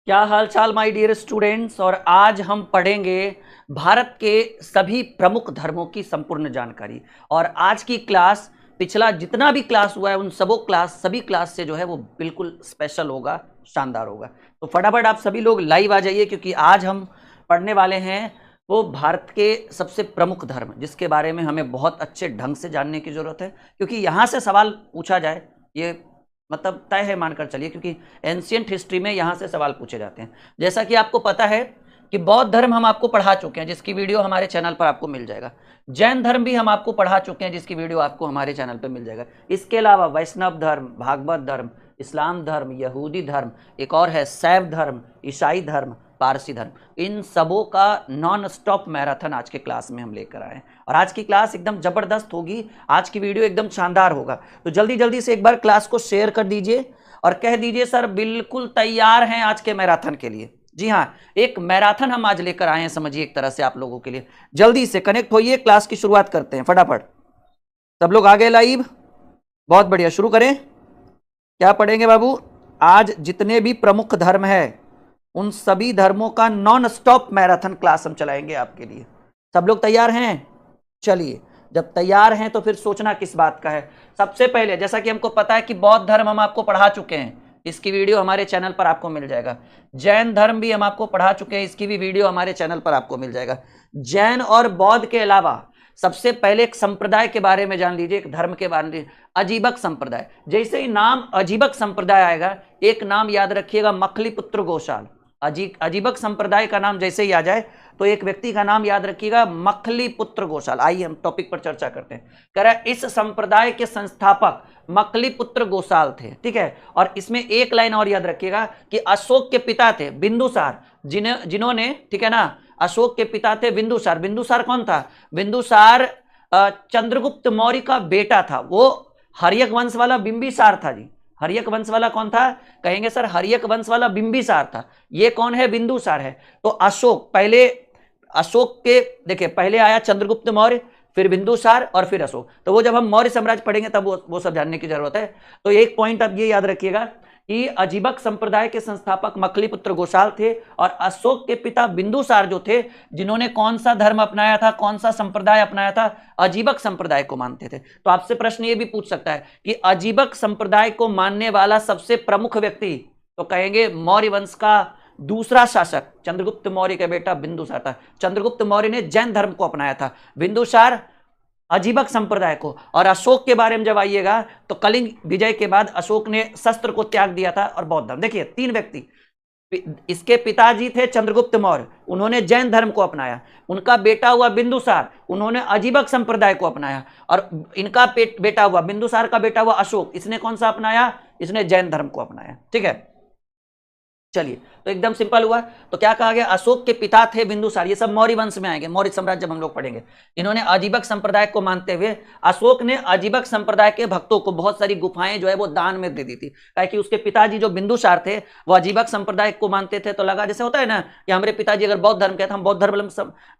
क्या हाल चाल my dear students. और आज हम पढ़ेंगे भारत के सभी प्रमुख धर्मों की संपूर्ण जानकारी। और आज की क्लास पिछला जितना भी क्लास हुआ है उन सभी क्लास से जो है वो बिल्कुल स्पेशल होगा, शानदार होगा। तो फटाफट आप सभी लोग लाइव आ जाइए, क्योंकि आज हम पढ़ने वाले हैं वो भारत के सबसे प्रमुख धर्म, जिसके बारे में हमें बहुत अच्छे ढंग से जानने की जरूरत है। क्योंकि यहाँ से सवाल पूछा जाए ये मतलब तय है, मानकर चलिए, क्योंकि एंशियंट हिस्ट्री में यहाँ से सवाल पूछे जाते हैं। जैसा कि आपको पता है कि बौद्ध धर्म हम आपको पढ़ा चुके हैं, जिसकी वीडियो हमारे चैनल पर आपको मिल जाएगा। जैन धर्म भी हम आपको पढ़ा चुके हैं, जिसकी वीडियो आपको हमारे चैनल पर मिल जाएगा। इसके अलावा वैष्णव धर्म, भागवत धर्म, इस्लाम धर्म, यहूदी धर्म, एक और है शैव धर्म, ईसाई धर्म, पारसी धर्म, इन सबों का नॉन स्टॉप मैराथन आज के क्लास में हम लेकर आए हैं। और आज की क्लास एकदम जबरदस्त होगी, आज की वीडियो एकदम शानदार होगा। तो जल्दी जल्दी से एक बार क्लास को शेयर कर दीजिए और कह दीजिए सर बिल्कुल तैयार हैं आज के मैराथन के लिए। जी हाँ, एक मैराथन हम आज लेकर आए हैं, समझिए एक तरह से आप लोगों के लिए। जल्दी से कनेक्ट होइए, क्लास की शुरुआत करते हैं फटाफट। सब लोग आ गए लाइव? बहुत बढ़िया, शुरू करें। क्या पढ़ेंगे बाबू? आज जितने भी प्रमुख धर्म है उन सभी धर्मों का नॉन स्टॉप मैराथन क्लास हम चलाएंगे आपके लिए। सब लोग तैयार हैं? चलिए, जब तैयार हैं तो फिर सोचना किस बात का है। सबसे पहले जैसा कि हमको पता है कि बौद्ध धर्म हम आपको पढ़ा चुके हैं, इसकी वीडियो हमारे चैनल पर आपको मिल जाएगा। जैन धर्म भी हम आपको पढ़ा चुके हैं, इसकी भी वीडियो हमारे चैनल पर आपको मिल जाएगा। जैन और बौद्ध के अलावा सबसे पहले एक संप्रदाय के बारे में जान लीजिए, एक धर्म के बारे में, अजीबक संप्रदाय। जैसे ही नाम अजीबक संप्रदाय आएगा, एक नाम याद रखिएगा, मखलीपुत्र गोशाल। अजीबक संप्रदाय का नाम जैसे ही आ जाए तो एक व्यक्ति का नाम याद रखिएगा, मखलीपुत्र गोशाल। आइए हम टॉपिक पर चर्चा करते हैं। कह रहा है इस संप्रदाय के संस्थापक मखलीपुत्र गोशाल थे, ठीक है। और इसमें एक लाइन और याद रखिएगा कि अशोक के पिता थे बिंदुसार, जिन्होंने, ठीक है ना, अशोक के पिता थे बिंदुसार। बिंदुसार कौन था? बिंदुसार चंद्रगुप्त मौर्य का बेटा था। वो हर्यक वंश वाला बिंबिसार था जी। हर्यक वंश वाला कौन था? कहेंगे सर हर्यक वंश वाला बिंबिसार था। ये कौन है? बिंदुसार है। तो अशोक पहले, अशोक के देखिए पहले आया चंद्रगुप्त मौर्य, फिर बिंदुसार और फिर अशोक। तो वो जब हम मौर्य साम्राज्य पढ़ेंगे तब वो सब जानने की जरूरत है। तो एक पॉइंट आप ये याद रखिएगा कि अजीबक संप्रदाय के संस्थापक मखलीपुत्र गोशाल थे, और अशोक के पिता बिंदुसार जो थे, जिन्होंने कौन सा धर्म अपनाया था, कौन सा संप्रदाय अपनाया था? अजीबक संप्रदाय को मानते थे। तो आपसे प्रश्न ये भी पूछ सकता है कि अजीबक संप्रदाय को मानने वाला सबसे प्रमुख व्यक्ति, तो कहेंगे मौर्य वंश का दूसरा शासक चंद्रगुप्त मौर्य का बेटा बिंदुसार था। चंद्रगुप्त मौर्य ने जैन धर्म को अपनाया था, बिंदुसार अजीबक संप्रदाय को। और अशोक के बारे में जब आइएगा तो कलिंग विजय के बाद अशोक ने शस्त्र को त्याग दिया था और बौद्ध धर्म। देखिए तीन व्यक्ति, इसके पिताजी थे चंद्रगुप्त मौर्य, उन्होंने जैन धर्म को अपनाया। उनका बेटा हुआ बिंदुसार, उन्होंने अजीबक संप्रदाय को अपनाया। और इनका बेटा हुआ, बिंदुसार का बेटा हुआ अशोक, इसने कौन सा अपनाया? इसने जैन धर्म को अपनाया, ठीक है। चलिए, तो एकदम सिंपल हुआ। तो क्या कहा गया? अशोक के पिता थे बिंदुसार। ये सब मौर्य वंश में आएंगे, मौर्य साम्राज्य जब हम लोग पढ़ेंगे। इन्होंने अजीबक संप्रदाय को मानते हुए अशोक ने अजीबक संप्रदाय के भक्तों को बहुत सारी गुफाएं जो है वो दान में दे दी थी। कि उसके पिताजी जो बिंदुसार थे वो अजीबक संप्रदाय को मानते थे। तो लगा जैसे होता है ना कि हमारे पिताजी अगर बौद्ध धर्म के, हम बौद्ध धर्म,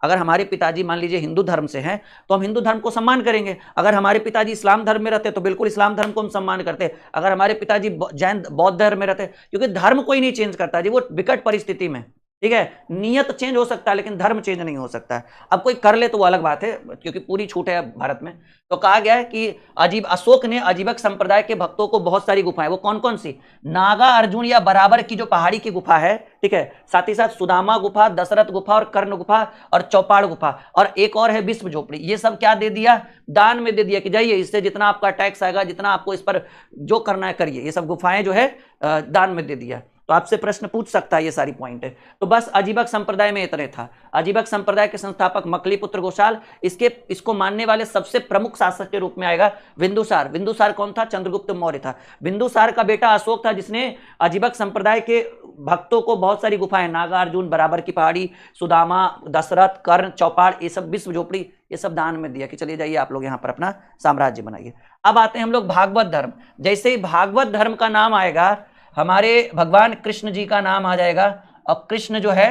अगर हमारे पिताजी मान लीजिए हिंदू धर्म से हैं तो हम हिंदू धर्म को सम्मान करेंगे। अगर हमारे पिताजी इस्लाम धर्म में रहते तो बिल्कुल इस्लाम धर्म को हम सम्मान करते। अगर हमारे पिताजी जैन बौद्ध धर्म में रहते, क्योंकि धर्म कोई नहीं चेंज करता जी, वो विकट परिस्थिति में, ठीक है। नियत चेंज हो सकता है लेकिन धर्म चेंज नहीं हो सकता है। अब कोई कर ले तो वो अलग बात है, क्योंकि पूरी छूट है भारत में। तो कहा गया है कि अशोक ने अजीबक संप्रदाय के भक्तों को बहुत सारी गुफाएं, वो कौन कौन सी? नागा अर्जुन या बराबर की जो पहाड़ी की गुफा है, ठीक है, साथ ही साथ सुदामा गुफा, दशरथ गुफा और कर्ण गुफा और चौपाड़ गुफा, और एक और है विश्व झोपड़ी। ये सब क्या दे दिया? दान में दे दिया कि जाइए, इससे जितना आपका टैक्स आएगा, जितना आपको इस पर जो करना है करिए। ये सब गुफाएं जो है दान में दे दिया। तो आपसे प्रश्न पूछ सकता है, ये सारी पॉइंट है। तो बस अजीबक संप्रदाय में इतने था। अजीबक संप्रदाय के संस्थापक मखलीपुत्र गोशाल, इसको मानने वाले सबसे प्रमुख शासक के रूप में आएगा बिंदुसार। बिंदुसार कौन था? चंद्रगुप्त मौर्य था। बिंदुसार का बेटा अशोक था, जिसने अजीबक संप्रदाय के भक्तों को बहुत सारी गुफाएं, नागार्जुन, बराबर की पहाड़ी, सुदामा, दशरथ, कर्ण, चौपाड़, ये सब, विश्व झोपड़ी, ये सब दान में दिया कि चलिए जाइए आप लोग यहाँ पर अपना साम्राज्य बनाइए। अब आते हैं हम लोग भागवत धर्म। जैसे ही भागवत धर्म का नाम आएगा, हमारे भगवान कृष्ण जी का नाम आ जाएगा। और कृष्ण जो है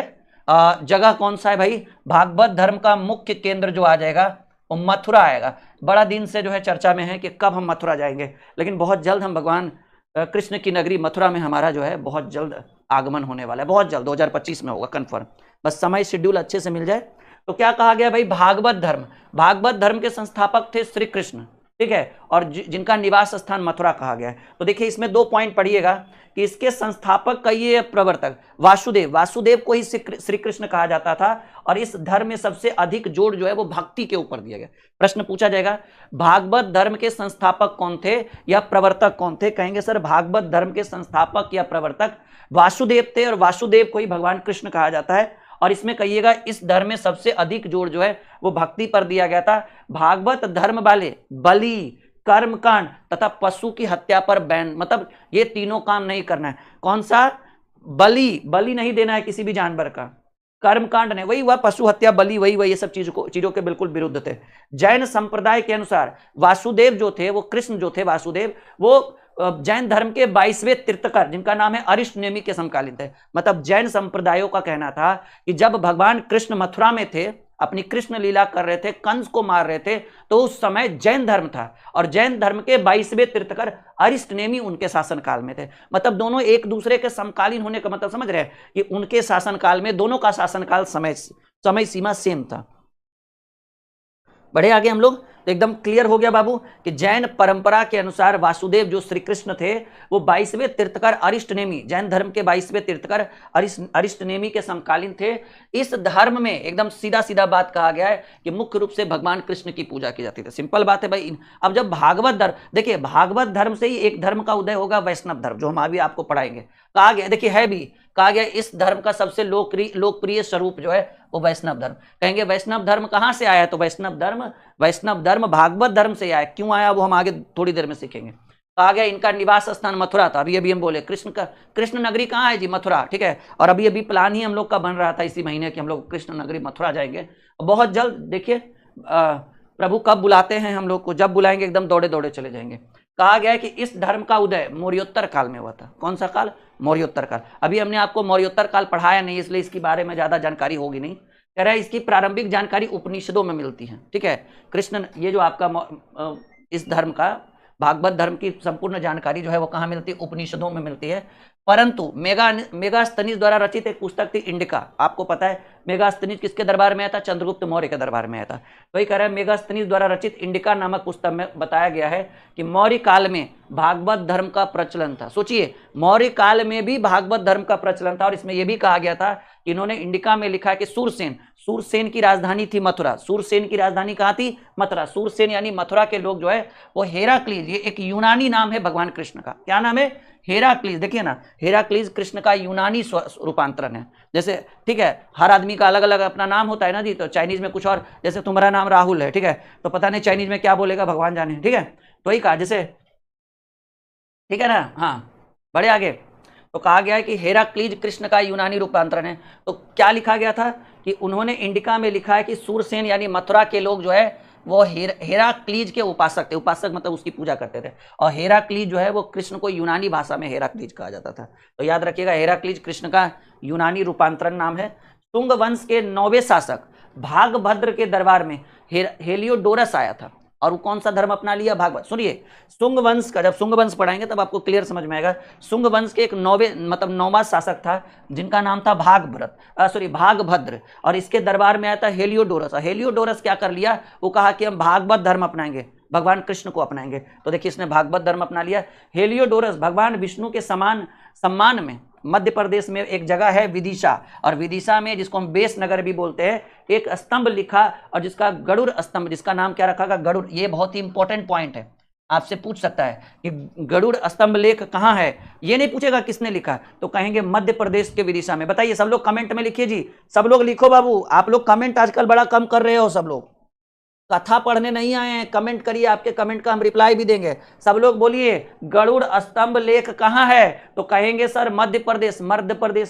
जगह कौन सा है भाई? भागवत धर्म का मुख्य केंद्र जो आ जाएगा वो मथुरा आएगा। बड़ा दिन से जो है चर्चा में है कि कब हम मथुरा जाएंगे, लेकिन बहुत जल्द हम भगवान कृष्ण की नगरी मथुरा में हमारा जो है बहुत जल्द आगमन होने वाला है, बहुत जल्द 2025 में होगा कंफर्म, बस समय शेड्यूल अच्छे से मिल जाए। तो क्या कहा गया भाई, भागवत धर्म, भागवत धर्म के संस्थापक थे श्री कृष्ण, ठीक है, और जिनका निवास स्थान मथुरा कहा गया है। तो देखिए इसमें 2 पॉइंट पढ़िएगा कि इसके संस्थापक कहिए प्रवर्तक वासुदेव, वासुदेव को ही श्री कृष्ण कहा जाता था, और इस धर्म में सबसे अधिक जोर जो है वो भक्ति के ऊपर दिया गया। प्रश्न पूछा जाएगा भागवत धर्म के संस्थापक कौन थे या प्रवर्तक कौन थे, कहेंगे सर भागवत धर्म के संस्थापक या प्रवर्तक वासुदेव थे, और वासुदेव को ही भगवान कृष्ण कहा जाता है। और इसमें कहिएगा इस धर्म में सबसे अधिक जोर जो है वो भक्ति पर दिया गया था। भागवत धर्म वाले बलि, कर्मकांड तथा पशु की हत्या पर बैन, मतलब ये तीनों काम नहीं करना है। कौन सा, बलि नहीं देना है किसी भी जानवर का, कर्मकांड नहीं, वही हुआ पशु हत्या, बलि वही ये सब चीजों के बिल्कुल विरुद्ध थे। जैन संप्रदाय के अनुसार वासुदेव जो थे, वो कृष्ण जो थे वासुदेव, वो जैन धर्म के 22वें तीर्थकर जिनका नाम है अरिष्ट नेमि के समकालीन थे। मतलब जैन संप्रदायों का कहना था कि जब भगवान कृष्ण मथुरा में थे, अपनी कृष्ण लीला कर रहे थे, कंस को मार रहे थे, तो उस समय जैन धर्म था, और जैन धर्म के 22वें तीर्थकर अरिष्ट नेमि उनके शासनकाल में थे। मतलब दोनों एक दूसरे के समकालीन होने का मतलब समझ रहे हैं कि उनके शासनकाल में दोनों का शासनकाल समय सीमा सेम था। बढ़े आगे हम लोग, तो एकदम क्लियर हो गया बाबू कि जैन परंपरा के अनुसार वासुदेव जो श्री कृष्ण थे वो 22वें तीर्थकर अरिष्ट नेमि, जैन धर्म के 22वें तीर्थकर अरिष्ट नेमि के समकालीन थे। इस धर्म में एकदम सीधा सीधा बात कहा गया है कि मुख्य रूप से भगवान कृष्ण की पूजा की जाती थी। सिंपल बात है भाई। अब जब भागवत धर्म, देखिए भागवत धर्म से ही एक धर्म का उदय होगा वैष्णव धर्म, जो हम अभी आपको पढ़ाएंगे। कहा गया, देखिए है भी, कहा गया इस धर्म का सबसे लोकप्रिय स्वरूप जो है वो वैष्णव धर्म। कहेंगे वैष्णव धर्म कहां से आया, तो वैष्णव धर्म भागवत धर्म से आया। क्यों आया वो हम आगे थोड़ी देर में सीखेंगे। कहा गया इनका निवास स्थान मथुरा था। अभी हम बोले कृष्ण नगरी कहाँ है जी, मथुरा, ठीक है। और अभी प्लान ही हम लोग का बन रहा था इसी महीने कि हम लोग कृष्ण नगरी मथुरा जाएंगे बहुत जल्द। देखिए प्रभु कब बुलाते हैं हम लोग को, जब बुलाएंगे एकदम दौड़े दौड़े चले जाएंगे। कहा गया है कि इस धर्म का उदय मौर्योत्तर काल में हुआ था। कौन सा काल, मौर्योत्तर काल। अभी हमने आपको मौर्योत्तर काल पढ़ाया नहीं, इसलिए इसके बारे में ज्यादा जानकारी होगी नहीं। कह रहा है इसकी प्रारंभिक जानकारी उपनिषदों में मिलती है, ठीक है। कृष्ण, ये जो आपका इस धर्म का भागवत धर्म की संपूर्ण जानकारी जो है वो कहाँ मिलती है, उपनिषदों में मिलती है। परंतु मेगास्थनीज द्वारा रचित एक पुस्तक थी इंडिका। आपको पता है मेगास्थनीज किसके दरबार में आया था, चंद्रगुप्त मौर्य के दरबार में आया था। वही कह रहा है मेगास्थनीज द्वारा रचित इंडिका नामक पुस्तक में बताया गया है कि मौर्य काल में भागवत धर्म का प्रचलन था। सोचिए मौर्य काल में भी भागवत धर्म का प्रचलन था। और इसमें यह भी कहा गया था कि इन्होंने इंडिका में लिखा कि सूरसेन की राजधानी थी मथुरा। सूरसेन की राजधानी कहाँ थी, मथुरा। सूरसेन यानी मथुरा के लोग जो है वो हेराक्लीज, ये एक यूनानी नाम है भगवान कृष्ण का। क्या नाम है, हेराक्लीज। देखिए ना, हेराक्लीज कृष्ण का यूनानी रूपांतरण है। जैसे ठीक है, हर आदमी का अलग अलग अपना नाम होता है ना जी। तो चाइनीज में कुछ और, जैसे तुम्हारा नाम राहुल है, ठीक है, तो पता नहीं चाइनीज में क्या बोलेगा भगवान जाने, ठीक है। तो वही कहा जैसे, ठीक है ना, हाँ बड़े आगे। तो कहा गया है कि हेराक्लीज कृष्ण का यूनानी रूपांतरण है। तो क्या लिखा गया था कि उन्होंने इंडिका में लिखा है कि सूरसेन यानी मथुरा के लोग जो है वो हेराक्लीज के उपासक थे। उपासक मतलब उसकी पूजा करते थे। और हेराक्लीज जो है वो कृष्ण को यूनानी भाषा में हेराक्लीज कहा जाता था। तो याद रखिएगा हेराक्लीज कृष्ण का यूनानी रूपांतरण नाम है। शुंग वंश के 9वें शासक भागभद्र के दरबार में हेलियोडोरस आया था। और वो कौन सा धर्म अपना लिया, भागवत। सुनिए शुंग वंश का, जब शुंग वंश पढ़ाएंगे तब आपको क्लियर समझ में आएगा। शुंग वंश के एक 9वां शासक था जिनका नाम था भागभद्र। और इसके दरबार में आया था हेलियोडोरस। हेलियोडोरस क्या कर लिया, वो कहा कि हम भागवत धर्म अपनाएंगे, भगवान कृष्ण को अपनाएंगे। तो देखिए इसने भागवत धर्म अपना लिया। हेलियोडोरस भगवान विष्णु के सम्मान में मध्य प्रदेश में एक जगह है विदिशा, और विदिशा में जिसको हम बेस नगर भी बोलते हैं, एक स्तंभ लिखा, और जिसका गरुड़ स्तंभ, जिसका नाम क्या रखा गया, गरुड़। ये बहुत ही इंपॉर्टेंट पॉइंट है, आपसे पूछ सकता है कि गरुड़ स्तंभ लेख कहाँ है। ये नहीं पूछेगा किसने लिखा, तो कहेंगे मध्य प्रदेश के विदिशा में। बताइए, सब लोग कमेंट में लिखिए जी, सब लोग लिखो बाबू। आप लोग कमेंट आजकल बड़ा कम कर रहे हो, सब लोग कथा पढ़ने नहीं आए हैं, कमेंट करिए, आपके कमेंट का हम रिप्लाई भी देंगे। सब लोग बोलिए गरुड़ स्तंभ लेख कहाँ है, तो कहेंगे सर मध्य प्रदेश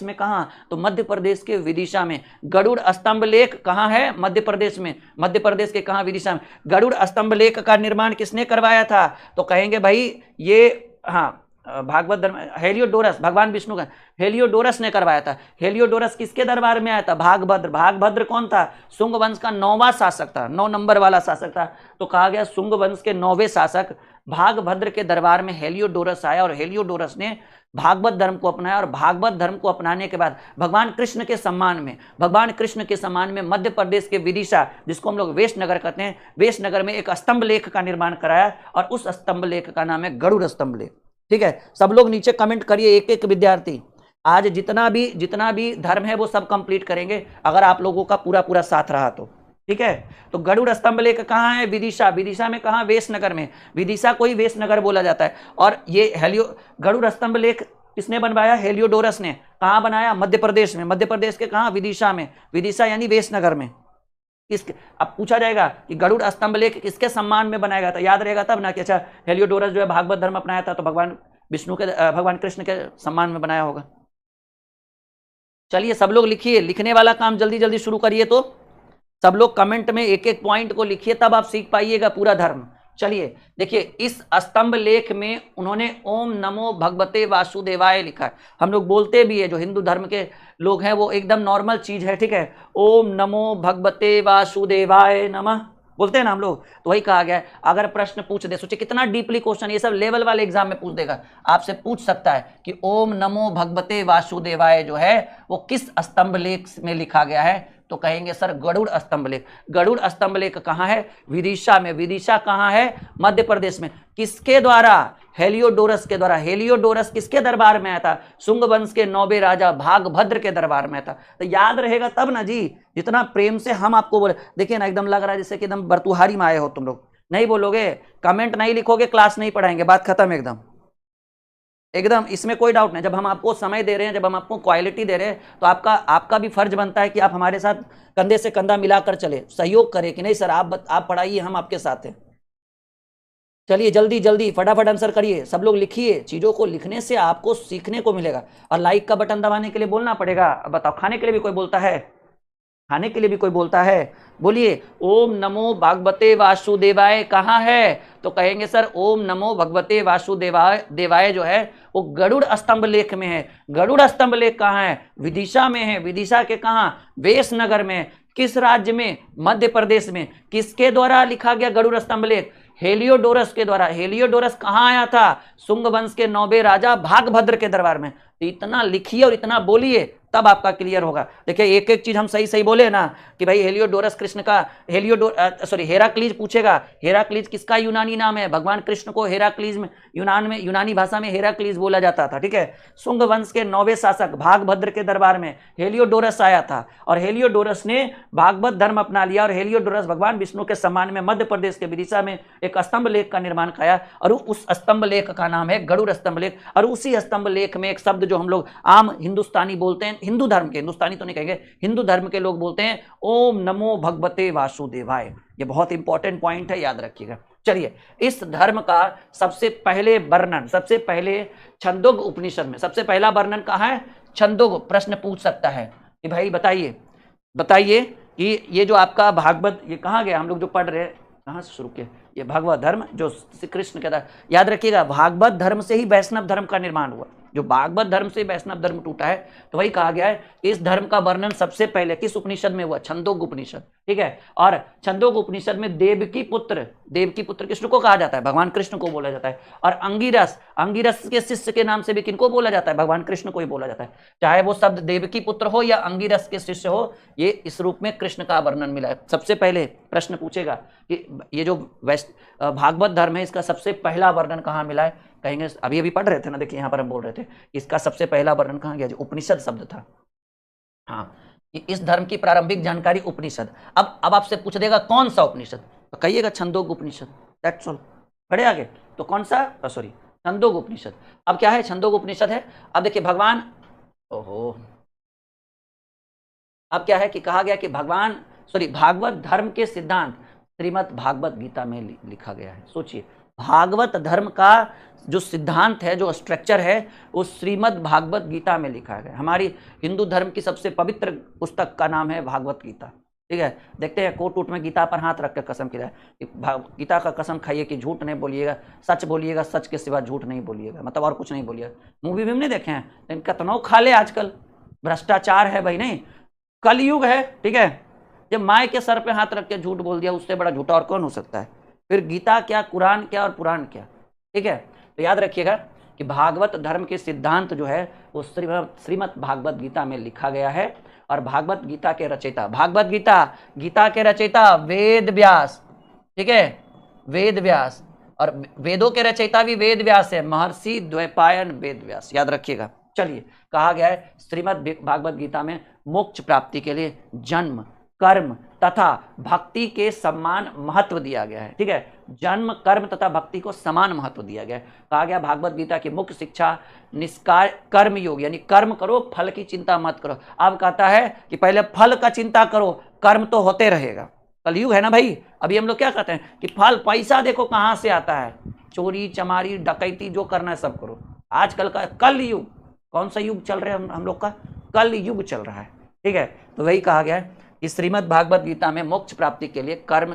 में। कहाँ, तो मध्य प्रदेश के विदिशा में। गरुड़ स्तंभ लेख कहाँ है, मध्य प्रदेश में। मध्य प्रदेश के कहाँ, विदिशा में। गरुड़ स्तंभ लेख का निर्माण किसने करवाया था, तो कहेंगे भाई ये, हाँ भागवत धर्म, हेलियोडोरस भगवान विष्णु का, हेलियोडोरस ने करवाया था। हेलियोडोरस किसके दरबार में आया था? भागभद्र। भागभद्र कौन था? शुंग वंश का 9वां शासक था, 9 नंबर वाला शासक था। तो कहा गया शुंग वंश के 9वें शासक भागभद्र के दरबार में हेलियोडोरस आया और हेलियोडोरस ने भागवत धर्म को अपनाया। और भागवत धर्म को अपनाने के बाद भगवान कृष्ण के सम्मान में मध्य प्रदेश के विदिशा, जिसको हम लोग वेशनगर कहते हैं, वेशनगर में एक स्तंभ लेख का निर्माण कराया और उस स्तंभ लेख का नाम है गरुड़ स्तंभ लेख। ठीक है, सब लोग नीचे कमेंट करिए, एक एक विद्यार्थी। आज जितना भी धर्म है वो सब कंप्लीट करेंगे अगर आप लोगों का पूरा साथ रहा तो। ठीक है, तो गरुड़ स्तंभ लेख कहाँ है? विदिशा। विदिशा में कहाँ? वेशनगर में। विदिशा को ही वेशनगर बोला जाता है। और ये गरुड़ स्तंभ लेख किसने बनवाया? हेलियोडोरस ने। कहाँ बनाया? मध्य प्रदेश में। मध्य प्रदेश के कहाँ? विदिशा में। विदिशा यानी वेशनगर में। अब पूछा जाएगा कि गरुड़ स्तंभ लेख किसके सम्मान में बनाया गया था, याद रहेगा तब ना कि अच्छा हेलियोडोरस जो है भागवत धर्म अपनाया था तो भगवान कृष्ण के सम्मान में बनाया होगा। चलिए सब लोग लिखिए, लिखने वाला काम जल्दी जल्दी शुरू करिए। तो सब लोग कमेंट में एक एक पॉइंट को लिखिए, तब आप सीख पाइएगा पूरा धर्म। चलिए देखिए, इस स्तंभ लेख में उन्होंने ओम नमो भगवते वासुदेवाय लिखा है। हम लोग बोलते भी है, जो हिंदू धर्म के लोग हैं वो एकदम नॉर्मल चीज है। ठीक है, ओम नमो भगवते वासुदेवाय नमः बोलते हैं ना हम लोग, तो वही कहा गया है। अगर प्रश्न पूछ दे, सोचिए कितना डीपली क्वेश्चन, ये सब लेवल वाले एग्जाम में पूछ देगा, आपसे पूछ सकता है कि ओम नमो भगवते वासुदेवाय जो है वो किस स्तंभ लेख में लिखा गया है, तो कहेंगे सर गरुड़ स्तंभ लेख। गरुड़ स्तंभ लेख कहाँ है? विदिशा में। विदिशा कहाँ है? मध्य प्रदेश में। किसके द्वारा? हेलियोडोरस के द्वारा। हेलियोडोरस किसके दरबार में आया था? शुंग वंश के 9वें राजा भागभद्र के दरबार में था। तो याद रहेगा तब ना जी, जितना प्रेम से हम आपको बोले। देखिए ना, एकदम लग रहा है जैसे कि एकदम बरतुहारी में आए हो तुम लोग। नहीं बोलोगे, कमेंट नहीं लिखोगे, क्लास नहीं पढ़ाएंगे, बात खत्म एकदम। एकदम इसमें कोई डाउट नहीं। जब हम आपको समय दे रहे हैं, जब हम आपको क्वालिटी दे रहे हैं, तो आपका भी फर्ज बनता है कि आप हमारे साथ कंधे से कंधा मिलाकर चले, सहयोग करें कि नहीं सर आप पढ़ाइए, हम आपके साथ हैं। चलिए जल्दी जल्दी फटाफट आंसर करिए, सब लोग लिखिए। चीजों को लिखने से आपको सीखने को मिलेगा। और लाइक का बटन दबाने के लिए बोलना पड़ेगा। अब बताओ, खाने के लिए भी कोई बोलता है? खाने के लिए भी कोई बोलता है? बोलिए ओम नमो भगवते वासुदेवाय कहाँ है, तो कहेंगे सर ओम नमो भगवते वासुदेवाय जो है वो गरुड़ स्तंभ लेख में है। गरुड़ स्तंभ लेख कहाँ है? विदिशा में है। विदिशा के कहाँ? वेशनगर में। किस राज्य में? मध्य प्रदेश में। किसके द्वारा लिखा गया गरुड़ स्तंभ लेख? हेलियोडोरस के द्वारा। हेलियोडोरस कहाँ आया था? शुंग वंश के 9वें राजा भागभद्र के दरबार में। तो इतना लिखिए और इतना बोलिए, तब आपका क्लियर होगा। देखिए एक एक चीज हम सही सही बोले ना कि भाई हेलियोडोरस कृष्ण का, हेराक्लीज पूछेगा। हेराक्लीज किसका यूनानी नाम है? भगवान कृष्ण को हेराक्लीज में, यूनानी भाषा में हेराक्लीज बोला जाता था। ठीक है, शुंग वंश के 9वें शासक भागभद्र के दरबार में हेलियोडोरस आया था और हेलियोडोरस ने भागवत धर्म अपना लिया। और हेलियोडोरस भगवान विष्णु के सम्मान में मध्य प्रदेश के विदिशा में एक स्तंभ लेख का निर्माण किया और उस स्तंभ लेख का नाम है गरुड़ स्तंभ लेख। और उसी स्तंभ लेख में एक शब्द जो हम लोग आम हिंदुस्तानी बोलते हैं, हिंदू धर्म के, हिंदुस्तानी तो नहीं कहेंगे, हिंदू धर्म के लोग बोलते हैं ओम नमो भगवते वासुदेवाय। ये बहुत इंपॉर्टेंट पॉइंट है, याद रखिएगा। चलिए, इस धर्म का सबसे पहले वर्णन, सबसे पहले छंदोग उपनिषद में, सबसे पहला वर्णन कहाँ है? छंदोग। प्रश्न पूछ सकता है कि भाई बताइए कि ये जो आपका भागवत, ये कहाँ गया? हम लोग जो पढ़ रहे हैं, कहाँ से शुरू किया? ये भगवत धर्म जो श्री कृष्ण के द्वारा, याद रखिएगा भागवत धर्म से ही वैष्णव धर्म का निर्माण हुआ। जो भागवत धर्म से वैष्णव धर्म टूटा है, तो वही कहा गया है इस धर्म का वर्णन सबसे पहले किस उपनिषद में हुआ? छंदोग उपनिषद। ठीक है, और छंदोग उपनिषद में देवकी पुत्र किसको कहा जाता है? भगवान कृष्ण को बोला जाता है। और अंगिरस के शिष्य के नाम से भी किनको बोला जाता है? भगवान कृष्ण को ही बोला जाता है। चाहे वो शब्द देवकी पुत्र हो या अंगिरस के शिष्य हो, ये इस रूप में कृष्ण का वर्णन मिला है। सबसे पहले प्रश्न पूछेगा कि ये जो भागवत धर्म है, इसका सबसे पहला वर्णन कहाँ मिला है? कहेंगे अभी पढ़ रहे थे ना, देखिए यहाँ पर हम बोल रहे थे इसका सबसे पहला वर्णन कहाँ गया? जो उपनिषद शब्द था। हाँ, इस धर्म की प्रारंभिक जानकारी उपनिषद। अब आपसे पूछ देगा कौन सा उपनिषद, तो कहिएगा छंदोग उपनिषद। That's all. पढ़े आगे तो कौन सा? छंदोग उपनिषद। अब क्या है? छंदोग उपनिषद है। अब देखिए भगवान, अब क्या है कि कहा गया कि भागवत धर्म के सिद्धांत श्रीमद् भागवत गीता में लिखा गया है। सोचिए, भागवत धर्म का जो सिद्धांत है, जो स्ट्रक्चर है, वो श्रीमद् भागवत गीता में लिखा गया। हमारी हिंदू धर्म की सबसे पवित्र पुस्तक का नाम है भागवत गीता। ठीक है, देखते हैं कोर्ट में गीता पर हाथ रख कर कसम खिलाए कि गीता का कसम खाइए कि झूठ नहीं बोलिएगा, सच बोलिएगा, सच के सिवा झूठ नहीं बोलिएगा, मतलब और कुछ नहीं बोलिएगा। मूवी भी नहीं देखे हैं, लेकिन कितनों खा ले आजकल, भ्रष्टाचार है भाई, नहीं कलयुग है, ठीक है। जब माए के सर पे हाथ रख के झूठ बोल दिया, उससे बड़ा झूठा और कौन हो सकता है? फिर गीता क्या, कुरान क्या और पुराण क्या, ठीक है। तो याद रखिएगा कि भागवत धर्म के सिद्धांत जो है वो श्रीमद् भागवत गीता में लिखा गया है। और भागवत गीता के रचयिता, भागवत गीता के रचयिता वेद व्यास, ठीक है, वेद व्यास। और वेदों के रचयिता भी वेद व्यास है, महर्षि द्वैपायन वेद व्यास, याद रखिएगा। चलिए, कहा गया है श्रीमद् भागवत गीता में मोक्ष प्राप्ति के लिए जन्म, कर्म तथा भक्ति के समान महत्व दिया गया है, ठीक है। जन्म, कर्म तथा भक्ति को समान महत्व दिया गया है। कहा गया भागवत गीता की मुख्य शिक्षा निष्काम कर्म योग, यानी कर्म करो, फल की चिंता मत करो। अब कहता है कि पहले फल का चिंता करो, कर्म तो होते रहेगा। कलयुग है ना भाई, अभी हम लोग क्या कहते हैं कि फल, पैसा देखो कहां से आता है, चोरी चमारी डकैती जो करना है सब करो। आजकल का कल युग, कौन सा युग चल रहा है हम लोग का? कल युग चल रहा है, ठीक है। तो वही कहा गया है कि श्रीमद् भागवत गीता में मोक्ष प्राप्ति के लिए कर्म,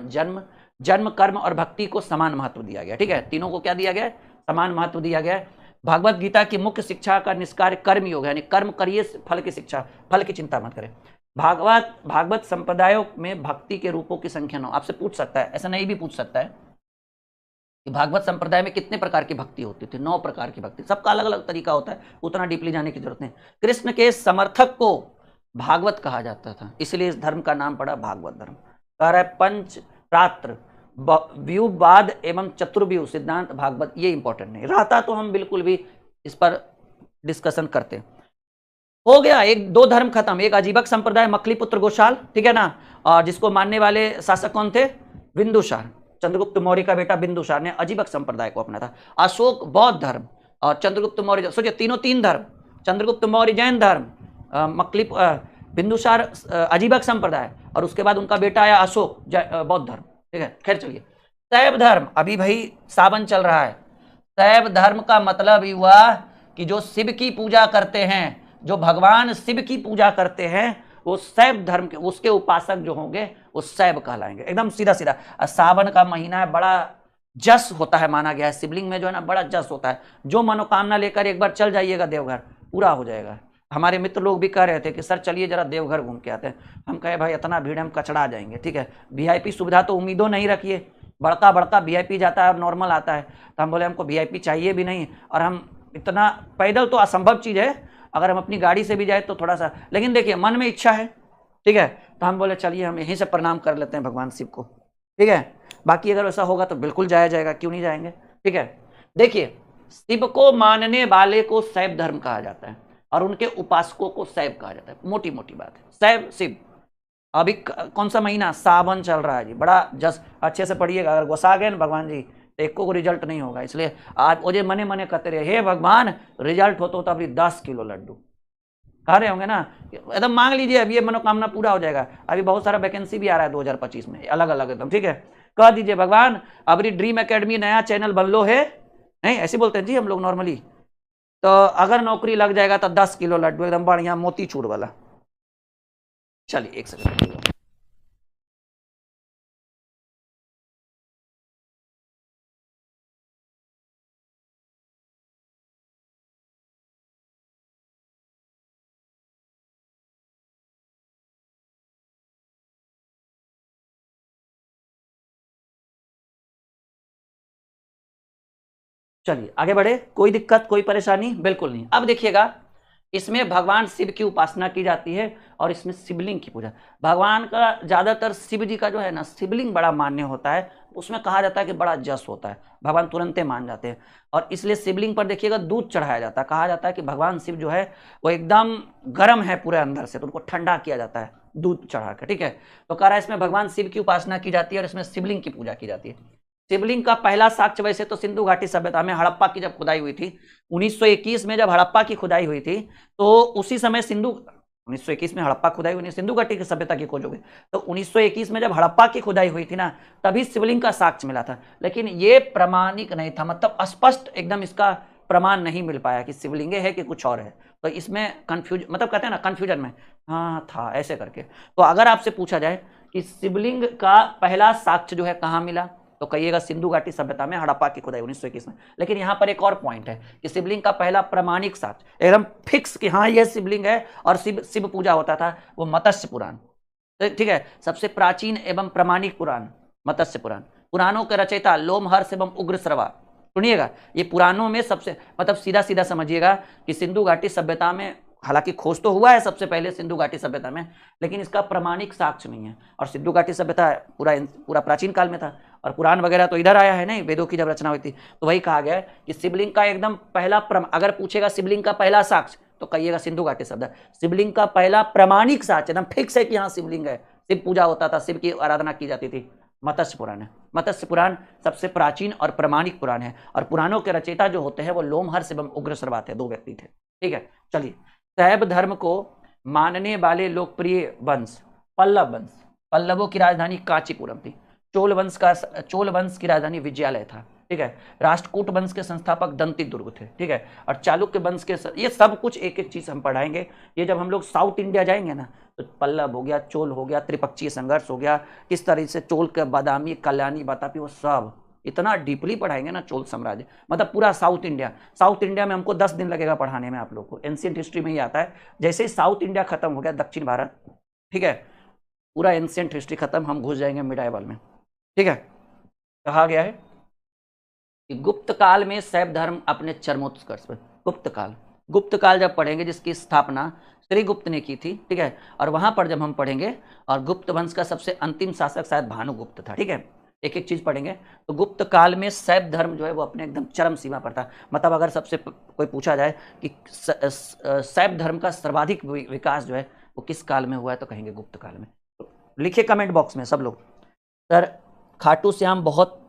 जन्म कर्म और भक्ति को समान महत्व दिया गया, ठीक है। तीनों को क्या दिया गया? समान महत्व दिया गया है। भागवत गीता की मुख्य शिक्षा का निष्कार्य कर्म योग है, यानी कर्म करिए, फल की शिक्षा, फल की चिंता मत करें। भागवत संप्रदायों में भक्ति के रूपों की संख्या 9। आपसे पूछ सकता है, ऐसा नहीं भी पूछ सकता है कि भागवत संप्रदाय में कितने प्रकार की भक्ति होती थी? 9 प्रकार की भक्ति, सबका अलग अलग तरीका होता है, उतना डीपली जाने की जरूरत नहीं। कृष्ण के समर्थक को भागवत कहा जाता था, इसलिए इस धर्म का नाम पड़ा भागवत धर्म। कह रहा है पंच प्रात्र व्यूहवाद एवं चतुर्व्यूह सिद्धांत भागवत, ये इंपॉर्टेंट नहीं रहता तो हम बिल्कुल भी इस पर डिस्कशन करते। हो गया, एक दो धर्म खत्म। एक अजीबक संप्रदाय मकलीपुत्र गोशाल, ठीक है ना, और जिसको मानने वाले शासक कौन थे? बिंदुसार, चंद्रगुप्त मौर्य का बेटा बिंदुसार ने अजीबक संप्रदाय को अपना था। अशोक बौद्ध धर्म और चंद्रगुप्त मौर्य, सोचिए तीनों तीन धर्म, चंद्रगुप्त मौर्य जैन धर्म, बिंदुसार अजीबक संप्रदाय, और उसके बाद उनका बेटा आया अशोक बौद्ध धर्म, ठीक है। खैर चलिए, शैव धर्म, अभी भाई सावन चल रहा है। शैव धर्म का मतलब ही हुआ कि जो शिव की पूजा करते हैं, जो भगवान शिव की पूजा करते हैं, वो शैव धर्म के, उसके उपासक जो होंगे वो शैव कहलाएंगे। एकदम सीधा सीधा। सावन का महीना है, बड़ा जस होता है, माना गया है शिवलिंग में जो है ना बड़ा जस होता है। जो मनोकामना लेकर एक बार चल जाइएगा देवघर, पूरा हो जाएगा। हमारे मित्र लोग भी कह रहे थे कि सर चलिए जरा देवघर घूम के आते हैं। हम कहे भाई इतना भीड़, हम कचड़ा जाएंगे, ठीक है। वीआईपी सुविधा तो उम्मीदों नहीं रखिए, बड़का बड़का वीआईपी जाता है और नॉर्मल आता है। तो हम बोले हमको वीआईपी चाहिए भी नहीं, और हम इतना पैदल तो असंभव चीज़ है, अगर हम अपनी गाड़ी से भी जाए तो थोड़ा सा, लेकिन देखिए मन में इच्छा है, ठीक है। तो हम बोले चलिए हम यहीं से प्रणाम कर लेते हैं भगवान शिव को, ठीक है। बाकी अगर ऐसा होगा तो बिल्कुल जाया जाएगा, क्यों नहीं जाएंगे, ठीक है। देखिए, शिव को मानने वाले को शैव धर्म कहा जाता है और उनके उपासकों को शैव कहा जाता है। मोटी मोटी बात है, शैव शिव। अभी कौन सा महीना? सावन चल रहा है जी, बड़ा जस अच्छे से पढ़िएगा। अगर गुस्सा गए ना भगवान जी तो एको को रिजल्ट नहीं होगा। इसलिए आज मुझे मने मने कहते रहे, हे भगवान रिजल्ट हो तो अभी 10 किलो लड्डू कह रहे होंगे ना, एकदम मांग लीजिए, अब ये मनोकामना पूरा हो जाएगा। अभी बहुत सारा वैकेंसी भी आ रहा है 2025 में, अलग अलग एकदम, ठीक है। कह दीजिए भगवान अभी ड्रीम एकेडमी नया चैनल बन लो है, नहीं ऐसे बोलते हैं जी हम लोग नॉर्मली। तो अगर नौकरी लग जाएगा तो 10 किलो लड्डू एकदम बढ़िया मोतीचूर वाला। चलिए एक सेकंड। चलिए आगे बढ़े, कोई दिक्कत कोई परेशानी बिल्कुल नहीं। अब देखिएगा, इसमें भगवान शिव की उपासना की जाती है और इसमें शिवलिंग की पूजा। भगवान का ज्यादातर शिव जी का जो है ना शिवलिंग बड़ा मान्य होता है, उसमें कहा जाता है कि बड़ा जस होता है, भगवान तुरंते मान जाते हैं। और इसलिए शिवलिंग पर देखिएगा दूध चढ़ाया जाता है। कहा जाता है कि भगवान शिव जो है वो एकदम गर्म है पूरे अंदर से, तो उनको ठंडा किया जाता है दूध चढ़ा कर, ठीक है। तो कह रहा है इसमें भगवान शिव की उपासना की जाती है और इसमें शिवलिंग की पूजा की जाती है। शिवलिंग का पहला साक्ष्य वैसे तो सिंधु घाटी सभ्यता में हड़प्पा की जब खुदाई हुई थी 1921 में, जब हड़प्पा की खुदाई हुई थी तो उसी समय 1921 में हड़प्पा खुदाई हुई, सिंधु घाटी की सभ्यता की खोज हो गई। तो 1921 में जब हड़प्पा की खुदाई हुई थी ना, तभी शिवलिंग का साक्ष्य मिला था। लेकिन ये प्रमाणिक नहीं था, मतलब स्पष्ट एकदम इसका प्रमाण नहीं मिल पाया कि शिवलिंग है कि कुछ और है। तो इसमें कंफ्यूज, मतलब कहते हैं ना कंफ्यूजन में, हाँ था ऐसे करके। तो अगर आपसे पूछा जाए कि शिवलिंग का पहला साक्ष्य जो है कहाँ मिला, तो कहिएगा सिंधु घाटी सभ्यता में, हड़प्पा की खुदाई 1921 में। लेकिन यहाँ पर एक और पॉइंट है कि शिवलिंग का पहला प्रमाणिक साक्ष्य एकदम फिक्स कि हाँ यह शिवलिंग है और शिव पूजा होता था, वो मत्स्य पुराण, ठीक है। सबसे प्राचीन एवं प्रमाणिक पुराण मत्स्य पुराण। पुराणों के रचयिता लोमहर्ष एवं उग्रश्रवा। सुनिएगा, ये पुराणों में सबसे, मतलब सीधा सीधा समझिएगा कि सिंधु घाटी सभ्यता में, हालांकि खोज तो हुआ है सबसे पहले सिंधु घाटी सभ्यता में, लेकिन इसका प्रमाणिक साक्ष्य नहीं है। और सिंधु घाटी सभ्यता पूरा प्राचीन काल में था, और पुराण वगैरह तो इधर आया है नहीं, वेदों की जब रचना हुई थी तो वही कहा गया है कि शिवलिंग का एकदम पहला अगर पूछेगा शिवलिंग का पहला साक्ष्य तो कहिएगा सिंधु घाटी सभ्यता। शिवलिंग का पहला प्रमाणिक साक्ष्य एकदम फिक्स है कि हाँ शिवलिंग है, शिव पूजा होता था, शिव की आराधना की जाती थी, मत्स्य पुराण है। मत्स्य पुराण सबसे प्राचीन और प्रमाणिक पुराण है, और पुराणों के रचयिता जो होते हैं वो लोमहर्ष एवं उग्रश्रवा थे, 2 व्यक्ति थे, ठीक है। चलिए, शैव धर्म को मानने वाले लोकप्रिय वंश पल्लव वंश। पल्लवों की राजधानी कांचीपुरम थी। चोल वंश की राजधानी विजयालय था, ठीक है। राष्ट्रकूट वंश के संस्थापक दंती दुर्ग थे, ठीक है। और चालुक्य वंश के ये सब कुछ एक एक चीज हम पढ़ाएंगे। ये जब हम लोग साउथ इंडिया जाएंगे ना, तो पल्लव हो गया, चोल हो गया, त्रिपक्षीय संघर्ष हो गया, किस तरह से चोल के बादामी, कल्याणी, बतापी, वो सब इतना डीपली पढ़ाएंगे ना, चोल साम्राज्य, मतलब पूरा साउथ इंडिया में हमको 10 दिन लगेगा पढ़ाने में आप लोग को। एंशिएंट हिस्ट्री में ही आता है। जैसे ही साउथ इंडिया खत्म हो गया, दक्षिण भारत, ठीक है, पूरा एंशिएंट हिस्ट्री खत्म, हम घुस जाएंगे मिडाइवल में, ठीक है। कहा गया है कि गुप्त काल में शैव धर्म अपने चरमोत्कर्ष पर, गुप्त काल जब पढ़ेंगे, जिसकी स्थापना श्रीगुप्त ने की थी, ठीक है। और वहां पर जब हम पढ़ेंगे, और गुप्त वंश का सबसे अंतिम शासक शायद भानुगुप्त था, ठीक है। एक एक चीज पढ़ेंगे। तो गुप्त काल में शैव धर्म जो है वो अपने एकदम चरम सीमा पर था। मतलब अगर सबसे कोई पूछा जाए कि शैव धर्म का सर्वाधिक विकास जो है वो किस काल में हुआ है, तो कहेंगे गुप्त काल में। तो लिखिए कमेंट बॉक्स में सब लोग। सर खाटू श्याम बहुत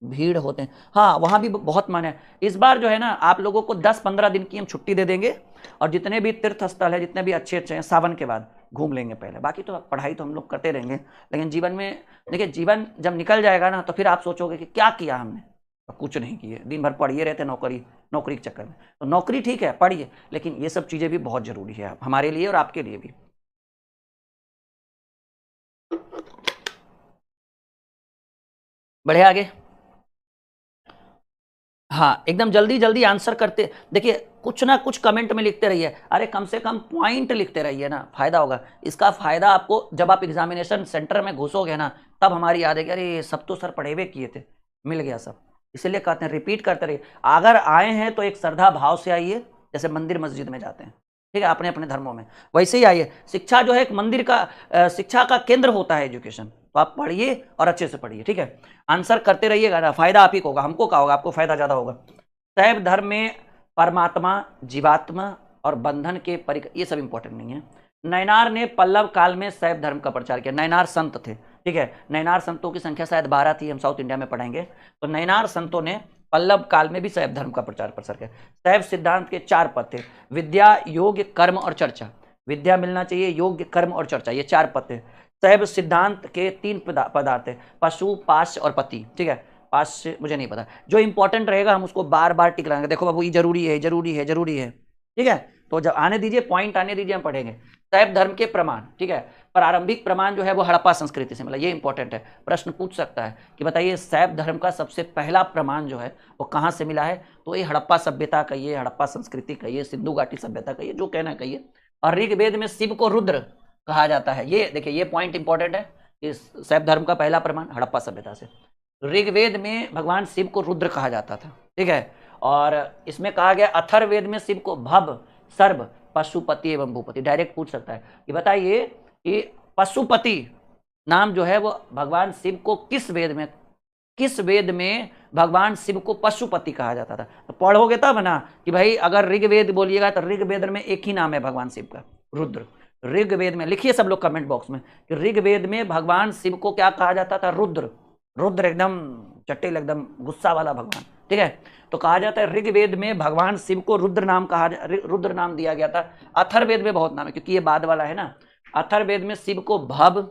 भीड़ होते हैं, हाँ वहाँ भी बहुत मन है। इस बार जो है ना, आप लोगों को 10-15 दिन की हम छुट्टी दे देंगे, और जितने भी तीर्थ स्थल है, जितने भी अच्छे अच्छे हैं, सावन के बाद घूम लेंगे पहले। बाकी तो पढ़ाई तो हम लोग करते रहेंगे, लेकिन जीवन में देखिए, जीवन जब निकल जाएगा ना, तो फिर आप सोचोगे कि क्या किया हमने, तो कुछ नहीं किए, दिन भर पढ़िए रहते नौकरी के चक्कर में। तो नौकरी ठीक है, पढ़िए, लेकिन ये सब चीज़ें भी बहुत जरूरी है हमारे लिए और आपके लिए भी। बढ़े आगे। हाँ, एकदम जल्दी जल्दी आंसर करते, देखिए कुछ ना कुछ कमेंट में लिखते रहिए। अरे कम से कम पॉइंट लिखते रहिए ना, फायदा होगा। इसका फायदा आपको जब आप एग्जामिनेशन सेंटर में घुसोगे ना, तब हमारी याद है कि अरे सब तो सर पढ़े हुए किए थे, मिल गया सब। इसलिए कहते हैं रिपीट करते रहिए। अगर आए हैं तो एक श्रद्धा भाव से आइए, जैसे मंदिर मस्जिद में जाते हैं, ठीक है, अपने अपने धर्मों में वैसे ही आइए। शिक्षा जो है एक मंदिर का शिक्षा का केंद्र होता है एजुकेशन, तो आप पढ़िए और अच्छे से पढ़िए, ठीक है। आंसर करते रहिएगा ना, फायदा आप ही को होगा, हमको क्या होगा, आपको फायदा ज्यादा होगा। शैव धर्म में परमात्मा, जीवात्मा और बंधन के ये सब इंपॉर्टेंट नहीं है। नयनार ने पल्लव काल में शैव धर्म का प्रचार किया। नयनार संत थे, ठीक है। नयनार संतों की संख्या शायद 12 थी, हम साउथ इंडिया में पढ़ेंगे। तो नयनार संतों ने पल्लव काल में भी शैव धर्म का प्रचार प्रसार किया। शैव सिद्धांत के 4 पद थे: विद्या, योग, कर्म और चर्चा। विद्या मिलना चाहिए, योग, कर्म और चर्चा, ये 4 पद थे। शैव सिद्धांत के 3 पदार्थ थे: पशु, पाश्य और पति, ठीक है। पाश्य मुझे नहीं पता, जो इंपॉर्टेंट रहेगा हम उसको बार बार टिक लाएंगे। देखो बाबू, ये जरूरी है, जरूरी है, जरूरी है, ठीक है। तो जब आने दीजिए, पॉइंट आने दीजिए, हम पढ़ेंगे। शैव धर्म के प्रमाण, ठीक है। प्रारंभिक प्रमाण जो है वो हड़प्पा संस्कृति से मिला, ये इंपॉर्टेंट है। प्रश्न पूछ सकता है कि बताइए शैव धर्म का सबसे पहला प्रमाण जो है वो कहाँ से मिला है, तो ये हड़प्पा सभ्यता कहिए, हड़प्पा संस्कृति कहिए, सिंधु घाटी सभ्यता कहिए, जो कहना कहिए। और ऋग्वेद में शिव को रुद्र कहा जाता है। ये देखिए, ये पॉइंट इंपॉर्टेंट है कि शैव धर्म का पहला प्रमाण हड़प्पा सभ्यता से। ऋग्वेद में भगवान शिव को रुद्र कहा जाता था, ठीक है। और इसमें कहा गया अथर्ववेद में शिव को भव, सर्व, पशुपति एवं भूपति। डायरेक्ट पूछ सकता है कि बताइए कि पशुपति नाम जो है वो भगवान शिव को किस वेद में भगवान शिव को पशुपति कहा जाता था। तो पढ़ोगे तब ना कि भाई अगर ऋग्वेद बोलिएगा तो ऋग्वेद में एक ही नाम है भगवान शिव का, रुद्र। ऋग्वेद में लिखिए सब लोग कमेंट बॉक्स में कि ऋग्वेद में भगवान शिव को क्या कहा जाता था, रुद्र। रुद्र एकदम चट्टेल, एकदम गुस्सा वाला भगवान, ठीक है। तो कहा जाता है ऋग्वेद में भगवान शिव को रुद्र नाम दिया गया था। अथर्ववेद में बहुत नाम है, क्योंकि ये बाद वाला है ना। अथर्ववेद में शिव को भव,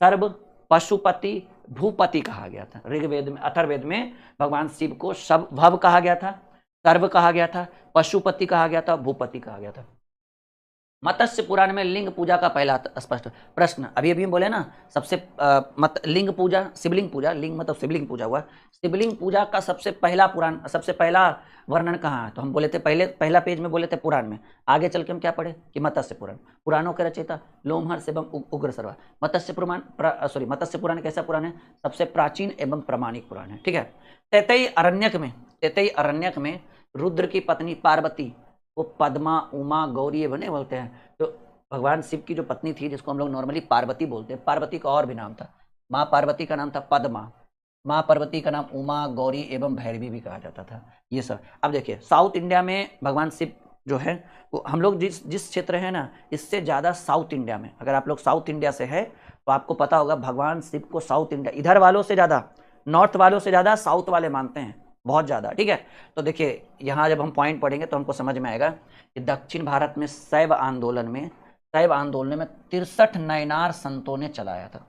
सर्व, पशुपति, भूपति कहा गया था। ऋग्वेद में, अथर्ववेद में भगवान शिव को भव कहा गया था, सर्व कहा गया था, पशुपति कहा गया था, भूपति कहा गया था। मत्स्य पुराण में लिंग पूजा का पहला स्पष्ट प्रश्न, अभी अभी हम बोले ना, सबसे लिंग पूजा, शिवलिंग पूजा, लिंग मतलब शिवलिंग पूजा हुआ, शिवलिंग पूजा का सबसे पहला पुराण, सबसे पहला वर्णन कहाँ है? तो हम बोले थे पहला पेज में बोले थे पुराण में, आगे चल के हम क्या पढ़े कि मत्स्य पुराण, पुराणों के रचयिता लोमहर्ष एवं उग्र सर्वा। मत्स्य पुराण कैसा पुराण है? सबसे प्राचीन एवं प्रामाणिक पुराण है, ठीक है। तैतई अरण्यक में रुद्र की पत्नी पार्वती, वो पद्मा, उमा, गौरी ये बने बोलते हैं, तो भगवान शिव की जो पत्नी थी, जिसको हम लोग नॉर्मली पार्वती बोलते हैं, पार्वती का और भी नाम था, माँ पार्वती का नाम था पद्मा, माँ पार्वती का नाम उमा, गौरी एवं भैरवी भी कहा जाता था, ये सब। अब देखिए साउथ इंडिया में भगवान शिव जो है, वो हम लोग जिस क्षेत्र है ना, इससे ज़्यादा साउथ इंडिया में, अगर आप लोग साउथ इंडिया से है तो आपको पता होगा भगवान शिव को साउथ इंडिया, इधर वालों से ज़्यादा, नॉर्थ वालों से ज़्यादा साउथ वाले मानते हैं, बहुत ज़्यादा, ठीक है। तो देखिए यहाँ जब हम पॉइंट पढ़ेंगे तो हमको समझ में आएगा कि दक्षिण भारत में शैव आंदोलन में 63 नयनार संतों ने चलाया था।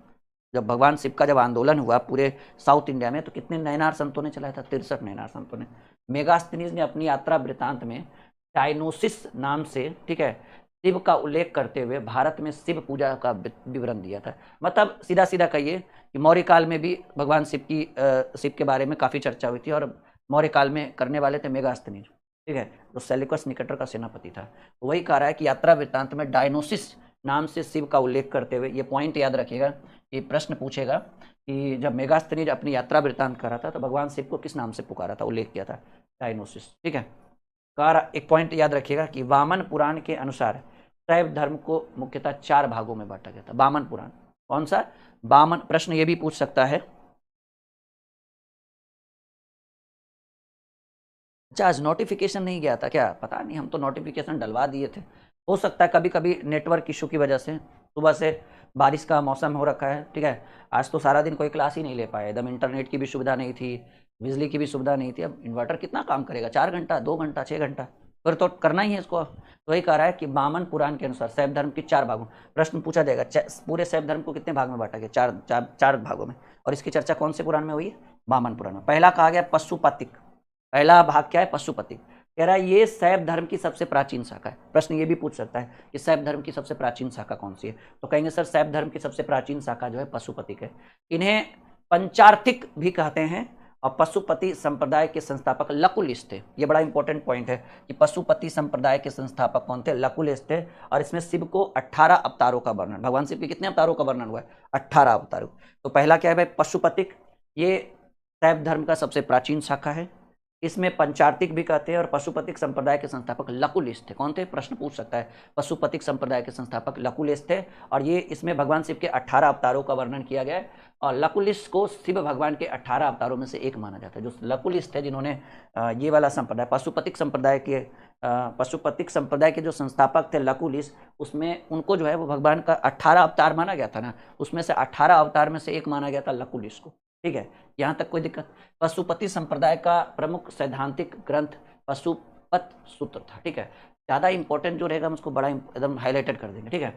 जब भगवान शिव का जब आंदोलन हुआ पूरे साउथ इंडिया में, तो कितने नयनार संतों ने चलाया था? 63 नयनार संतों ने। मेगास्थनीज ने अपनी यात्रा वृत्तांत में डायनोसिस नाम से, ठीक है, शिव का उल्लेख करते हुए भारत में शिव पूजा का विवरण दिया था। मतलब सीधा सीधा कहिए कि मौर्य काल में भी भगवान शिव के बारे में काफ़ी चर्चा हुई थी, और मौर्य काल में करने वाले थे मेगास्थनीज, ठीक है, तो सेल्यूकस निकेटर का सेनापति था। वही कह रहा है कि यात्रा वृत्तांत में डायनोसिस नाम से शिव का उल्लेख करते हुए, ये पॉइंट याद रखिएगा, ये प्रश्न पूछेगा कि जब मेगास्थनीज अपनी यात्रा वृत्तांत कर रहा था तो भगवान शिव को किस नाम से पुकारा था, उल्लेख किया था, डायनोसिस, ठीक है। एक पॉइंट याद रखिएगा कि वामन पुराण के अनुसार शैव धर्म को मुख्यतः 4 भागों में बांटा गया था। वामन पुराण कौन सा? वामन, प्रश्न ये भी पूछ सकता है। अच्छा आज नोटिफिकेशन नहीं गया था क्या? पता नहीं, हम तो नोटिफिकेशन डलवा दिए थे। हो सकता है कभी कभी नेटवर्क इशू की वजह से, सुबह से बारिश का मौसम हो रखा है, ठीक है, आज तो सारा दिन कोई क्लास ही नहीं ले पाया, एकदम इंटरनेट की भी सुविधा नहीं थी, बिजली की भी सुविधा नहीं थी। अब इन्वर्टर कितना काम करेगा? 4 घंटा, 2 घंटा, 6 घंटा, फिर तो करना ही है इसको। तो वही कह रहा है कि वामन पुराण के अनुसार शैव धर्म के 4 भागों, प्रश्न पूछा जाएगा पूरे शैव धर्म को कितने भाग में बांटा गया? 4 भागों में। और इसकी चर्चा कौन से पुराण में हुई है? वामन पुराण में। पहला कहा गया पशुपतिक, पहला भाग क्या है? पशुपतिक। कह रहा है ये शैव धर्म की सबसे प्राचीन शाखा है। प्रश्न ये भी पूछ सकता है कि शैव धर्म की सबसे प्राचीन शाखा कौन सी है? तो कहेंगे सर शैव धर्म की सबसे प्राचीन शाखा जो है पशुपतिक है। इन्हें पंचार्थिक भी कहते हैं, और पशुपति संप्रदाय के संस्थापक लकुलिश थे। ये बड़ा इंपॉर्टेंट पॉइंट है कि पशुपति संप्रदाय के संस्थापक कौन थे? लकुलिश थे। और इसमें शिव को 18 अवतारों का वर्णन, भगवान शिव के कितने अवतारों का वर्णन हुआ है? 18 अवतारों। तो पहला क्या है भाई? पशुपतिक। ये शैव धर्म का सबसे प्राचीन शाखा है। इसमें पंचार्थिक भी कहते हैं, और पशुपतिक संप्रदाय के संस्थापक लकुलिश थे। कौन थे? प्रश्न पूछ सकता है। पशुपतिक संप्रदाय के संस्थापक लकुलिश थे, और ये इसमें भगवान शिव के 18 अवतारों का वर्णन किया गया है। और लकुलिश को शिव भगवान के 18 अवतारों में से एक माना जाता है। जो लकुलिश थे, जिन्होंने ये वाला संप्रदाय पशुपतिक संप्रदाय के जो संस्थापक थे लकुलिश, उसमें उनको जो है वो भगवान का 18 अवतार माना गया था ना, उसमें से 18 अवतार में से एक माना गया था लकुलिश को, ठीक है। यहाँ तक कोई दिक्कत? पशुपति संप्रदाय का प्रमुख सैद्धांतिक ग्रंथ पशुपत सूत्र था, ठीक है। ज़्यादा इंपॉर्टेंट जो रहेगा हम उसको बड़ा एकदम हाईलाइटेड कर देंगे, ठीक है।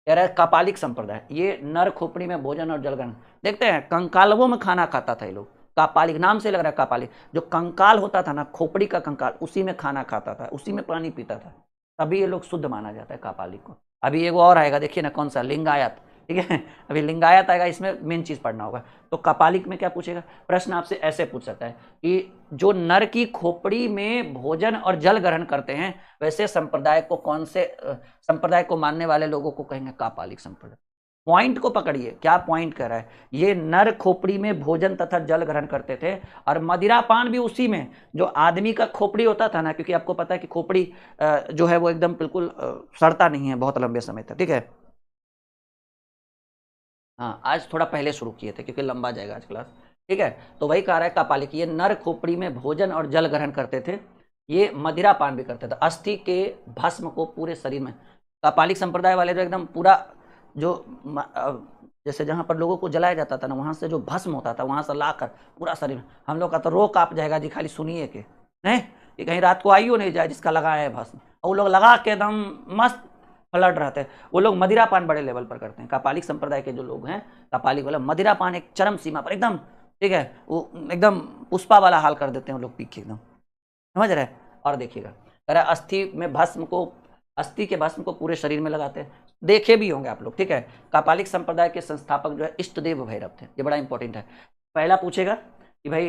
कह रहा है कापालिक संप्रदाय, ये नर खोपड़ी में भोजन और जलग्रहण, देखते हैं कंकालवों में खाना खाता था ये लोग। कापालिक नाम से लग रहा है, कापालिक जो कंकाल होता था ना, खोपड़ी का कंकाल, उसी में खाना खाता था, उसी में पानी पीता था, तभी ये लोग शुद्ध माना जाता है कापालिक को। अभी एगो और आएगा, देखिए ना, कौन सा? लिंगायत, ठीक है। अभी लिंगायत आएगा, इसमें मेन चीज पढ़ना होगा। तो कपालिक में क्या पूछेगा? प्रश्न आपसे ऐसे पूछ सकता है कि जो नर की खोपड़ी में भोजन और जल ग्रहण करते हैं, वैसे संप्रदाय को कौन से संप्रदाय को मानने वाले लोगों को कहेंगे कापालिक संप्रदाय। पॉइंट को पकड़िए, क्या पॉइंट कर रहा है? ये नर खोपड़ी में भोजन तथा जल ग्रहण करते थे, और मदिरापान भी उसी में, जो आदमी का खोपड़ी होता था ना, क्योंकि आपको पता है कि खोपड़ी जो है वो एकदम बिल्कुल सड़ता नहीं है बहुत लंबे समय तक, ठीक है। हाँ आज थोड़ा पहले शुरू किए थे क्योंकि लंबा जाएगा आज क्लास, ठीक है। तो वही कह रहा है कापालिक, ये नर खोपड़ी में भोजन और जल ग्रहण करते थे, ये मदिरा पान भी करते थे, अस्थि के भस्म को पूरे शरीर में। कापालिक संप्रदाय वाले जो एकदम पूरा जो जैसे जहाँ पर लोगों को जलाया जाता था ना, वहाँ से जो भस्म होता था वहाँ से लाकर पूरा शरीर, हम लोग का तो रो काँप जाएगा जी खाली सुनिए के, नहीं कि कहीं रात को आइयो नहीं जाए जिसका लगाया है भस्म, और वो लोग लगा के एकदम मस्त फ्लड रहते हैं। वो लोग मदिरापान बड़े लेवल पर करते हैं। कापालिक संप्रदाय के जो लोग हैं, कापालिक वाला मदिरापान एक चरम सीमा पर एकदम, ठीक है, वो एकदम पुष्पा वाला हाल कर देते हैं वो लोग पी के एकदम, समझ रहे हैं। और देखिएगा, कह रहा अस्थि में भस्म को अस्थि के भस्म को पूरे शरीर में लगाते हैं, देखे भी होंगे आप लोग, ठीक है। कापालिक संप्रदाय के संस्थापक जो है इष्टदेव भैरव थे, ये बड़ा इंपॉर्टेंट है। पहला पूछेगा कि भाई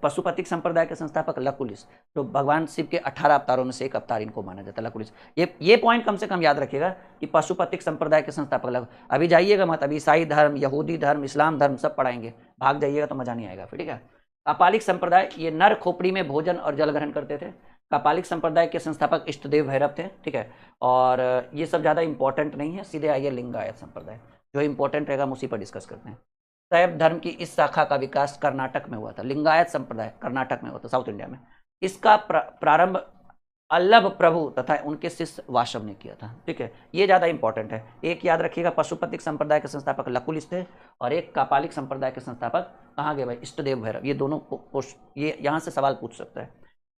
पशुपतिक संप्रदाय के संस्थापक लकुलिस, तो भगवान शिव के 18 अवतारों में से एक अवतार इनको माना जाता है, लकुलिस। ये पॉइंट कम से कम याद रखिएगा कि पशुपतिक संप्रदाय के संस्थापक लग, अभी जाइएगा मत, अभी ईसाई धर्म, यहूदी धर्म, इस्लाम धर्म सब पढ़ाएंगे, भाग जाइएगा तो मजा नहीं आएगा फिर, ठीक है। कापालिक संप्रदाय, ये नर खोपड़ी में भोजन और जल ग्रहण करते थे। कापालिक संप्रदाय के संस्थापक इष्टदेव भैरव थे, ठीक है। और ये सब ज़्यादा इंपॉर्टेंट नहीं है, सीधे आइए लिंगायत संप्रदाय, जो इंपॉर्टेंट रहेगा हम उसी पर डिस्कस करते हैं। शैव धर्म की इस शाखा का विकास कर्नाटक में हुआ था। लिंगायत संप्रदाय कर्नाटक में हुआ था, साउथ इंडिया में। इसका प्रारंभ अल्लभ प्रभु तथा उनके शिष्य वाशव ने किया था, ठीक है। ये ज़्यादा इंपॉर्टेंट है। एक याद रखिएगा, पशुपतिक संप्रदाय के संस्थापक लकुलिस थे, और एक कापालिक संप्रदाय के संस्थापक कहाँ गए भाई, इष्टदेव भैरव। ये दोनों ये यहाँ से सवाल पूछ सकता है।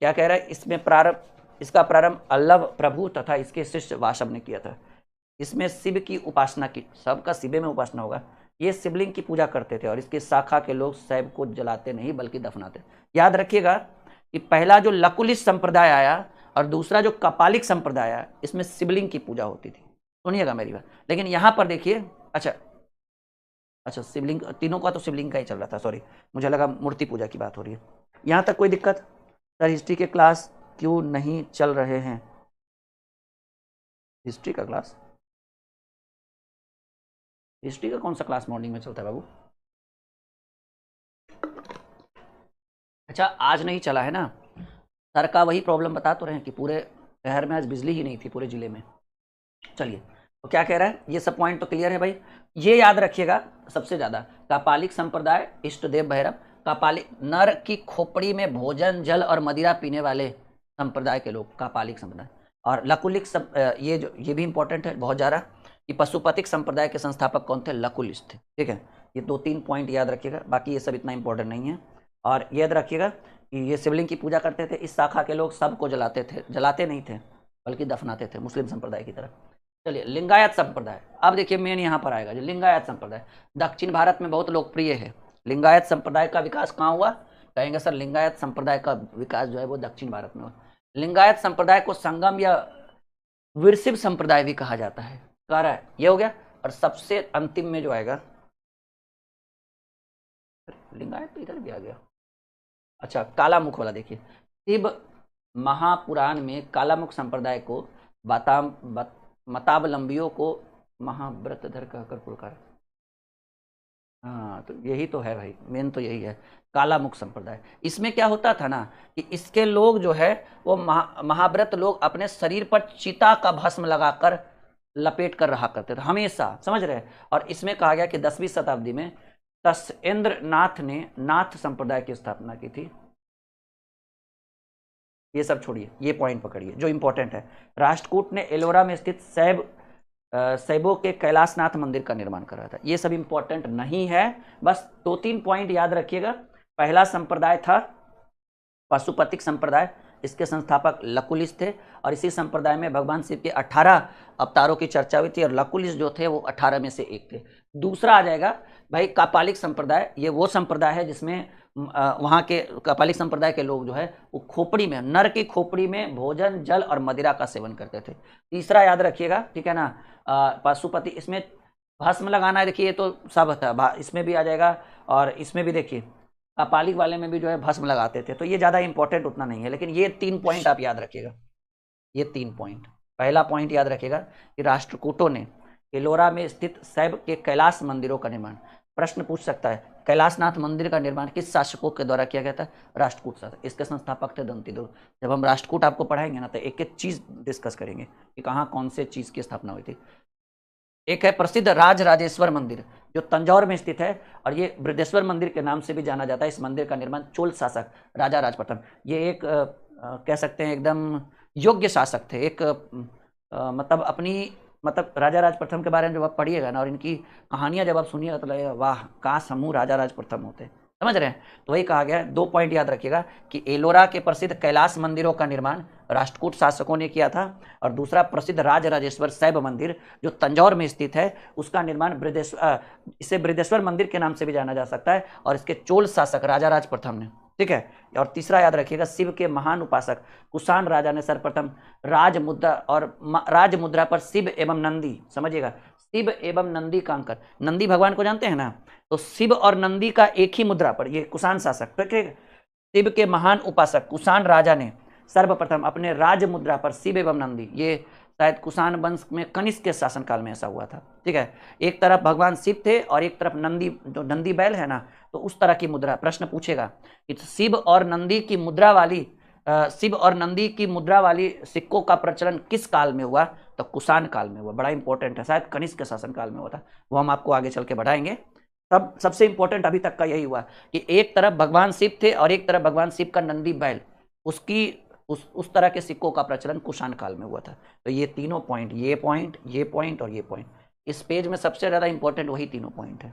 क्या कह रहा है, इसका प्रारंभ अल्लभ प्रभु तथा इसके शिष्य वाशव ने किया था। इसमें शिव की उपासना की, सबका शिवे में उपासना होगा। ये शिवलिंग की पूजा करते थे, और इसके शाखा के लोग शैव को जलाते नहीं बल्कि दफनाते। याद रखिएगा कि पहला जो लकुलिस संप्रदाय आया और दूसरा जो कपालिक संप्रदाय आया, इसमें शिवलिंग की पूजा होती थी, सुनिएगा मेरी बात। लेकिन यहाँ पर देखिए, अच्छा शिवलिंग, तीनों का तो शिवलिंग का ही चल रहा था, सॉरी, मुझे लगा मूर्ति पूजा की बात हो रही है। यहाँ तक कोई दिक्कत? सर हिस्ट्री के क्लास क्यों नहीं चल रहे हैं? हिस्ट्री का क्लास, हिस्ट्री का कौन सा क्लास मॉर्निंग में चलता है बाबू? अच्छा, आज नहीं चला है ना? सर का वही प्रॉब्लम बता तो रहे हैं कि पूरे शहर में आज बिजली ही नहीं थी, पूरे जिले में। चलिए, तो क्या कह रहा है, ये सब पॉइंट तो क्लियर है भाई। ये याद रखिएगा सबसे ज्यादा, कापालिक संप्रदाय इष्टदेव भैरव, कापालिक नर की खोपड़ी में भोजन जल और मदिरा पीने वाले संप्रदाय के लोग, कापालिक संप्रदाय। और लकुलिक ये भी इंपॉर्टेंट है बहुत ज़्यादा, कि पशुपतिक संप्रदाय के संस्थापक कौन थे, लकुलिस थे, ठीक है। ये 2-3 पॉइंट याद रखिएगा, बाकी ये सब इतना इंपॉर्टेंट नहीं है। और याद रखिएगा कि ये शिवलिंग की पूजा करते थे। इस शाखा के लोग सबको जलाते थे, जलाते नहीं थे बल्कि दफनाते थे, मुस्लिम संप्रदाय की तरह। चलिए, लिंगायत संप्रदाय, अब देखिए मेन यहाँ पर आएगा। जो लिंगायत संप्रदाय दक्षिण भारत में बहुत लोकप्रिय है। लिंगायत संप्रदाय का विकास कहाँ हुआ? कहेंगे सर लिंगायत संप्रदाय का विकास जो है वो दक्षिण भारत में हुआ। लिंगायत संप्रदाय को संगम या विरसिव संप्रदाय भी कहा जाता है, कह रहा है, ये हो गया। और सबसे अंतिम में जो आएगा, लिंगायत तो इधर भी आ गया, अच्छा कालामुख वाला देखिए। शिव महापुराण में कालामुख संप्रदाय को मतावलंबियों को महाव्रतधर कहकर पुकार। हाँ, तो यही तो है भाई, मेन तो यही है, कालामुख संप्रदाय। इसमें क्या होता था ना कि इसके लोग जो है वो महाव्रत लोग अपने शरीर पर चिता का भस्म लगाकर लपेट कर रहा करते थे हमेशा, समझ रहे। और इसमें कहा गया कि 10वीं शताब्दी में तस्येंद्र नाथ ने नाथ संप्रदाय की स्थापना की थी। ये सब छोड़िए, ये पॉइंट पकड़िए जो इंपॉर्टेंट है। राष्ट्रकूट ने एलोरा में स्थित शैवों के कैलाशनाथ मंदिर का निर्माण कराया था। ये सब इंपॉर्टेंट नहीं है, बस 2-3 पॉइंट याद रखिएगा। पहला संप्रदाय था पशुपतिक संप्रदाय, इसके संस्थापक लकुलिस थे, और इसी संप्रदाय में भगवान शिव के 18 अवतारों की चर्चा हुई थी, और लकुलिस जो थे वो 18 में से एक थे। दूसरा आ जाएगा भाई कापालिक संप्रदाय। ये वो संप्रदाय है जिसमें वहाँ के कापालिक संप्रदाय के लोग जो है वो खोपड़ी में, नर की खोपड़ी में भोजन जल और मदिरा का सेवन करते थे। तीसरा याद रखिएगा, ठीक है ना, पशुपति, इसमें भस्म लगाना है, देखिए ये तो सब था, इसमें भी आ जाएगा, और इसमें भी देखिए कापालिक वाले में भी जो है भस्म लगाते थे। तो ये ज़्यादा इंपॉर्टेंट उतना नहीं है, लेकिन ये 3 पॉइंट आप याद रखिएगा, ये 3 पॉइंट। पहला पॉइंट याद रखिएगा कि राष्ट्रकूटों ने एलोरा में स्थित शैव के कैलाश मंदिरों का निर्माण, प्रश्न पूछ सकता है, कैलाशनाथ मंदिर का निर्माण किस शासकों के द्वारा किया गया था? राष्ट्रकूट शासक। इसके संस्थापक थे दंतिदुर्ग। जब हम राष्ट्रकूट आपको पढ़ाएंगे ना तो एक एक चीज डिस्कस करेंगे कि कहाँ कौन से चीज की स्थापना हुई थी। एक है प्रसिद्ध राजराजेश्वर मंदिर जो तंजौर में स्थित है, और ये बृहदेश्वर मंदिर के नाम से भी जाना जाता है। इस मंदिर का निर्माण चोल शासक राजा राज प्रथम, ये एक कह सकते हैं एकदम योग्य शासक थे। एक मतलब राजा राज प्रथम के बारे में जब आप पढ़िएगा ना और इनकी कहानियां जब आप सुनिएगा तो लगेगा वाह, काश समूह राजा राज प्रथम होते। समझ रहे हैं? तो वही कहा गया है। 2 पॉइंट याद रखिएगा कि एलोरा के प्रसिद्ध कैलाश मंदिरों का निर्माण राष्ट्रकूट शासकों ने किया था, और दूसरा प्रसिद्ध राजराजेश्वर शैव मंदिर जो तंजौर में स्थित है उसका निर्माण इसे बृहदेश्वर मंदिर के नाम से भी जाना जा सकता है, और इसके चोल शासक राजा राज प्रथम ने ठीक है। और तीसरा याद रखिएगा, शिव के महान उपासक कुषाण राजा ने सर्वप्रथम राज मुद्रा और राज मुद्रा पर शिव एवं नंदी, समझिएगा, शिव एवं नंदी का अंकन, नंदी भगवान को जानते हैं ना, तो शिव और नंदी का एक ही मुद्रा पर, ये कुषाण शासक, ठीक है, शिव के महान उपासक कुषाण राजा ने सर्वप्रथम अपने राज मुद्रा पर शिव एवं नंदी, ये शायद कुषाण वंश में कनिष्क के शासनकाल में ऐसा हुआ था, ठीक है। एक तरफ भगवान शिव थे और एक तरफ नंदी, जो नंदी बैल है ना, तो उस तरह की मुद्रा, प्रश्न पूछेगा कि शिव और नंदी की मुद्रा वाली शिव और नंदी की मुद्रा वाली सिक्कों का प्रचलन किस काल में हुआ, तो कुषाण काल में हुआ। बड़ा इंपॉर्टेंट है, शायद कनिष्क के शासनकाल में हुआ था, वो हम आपको आगे चल के बढ़ाएंगे। तब सबसे इंपॉर्टेंट अभी तक का यही हुआ कि एक तरफ भगवान शिव थे और एक तरफ भगवान शिव का नंदी बैल, उसकी उस तरह के सिक्कों का प्रचलन कुषाण काल में हुआ था। तो ये तीनों पॉइंट, ये पॉइंट, ये पॉइंट और ये पॉइंट, इस पेज में सबसे ज्यादा इंपॉर्टेंट वही तीनों पॉइंट है।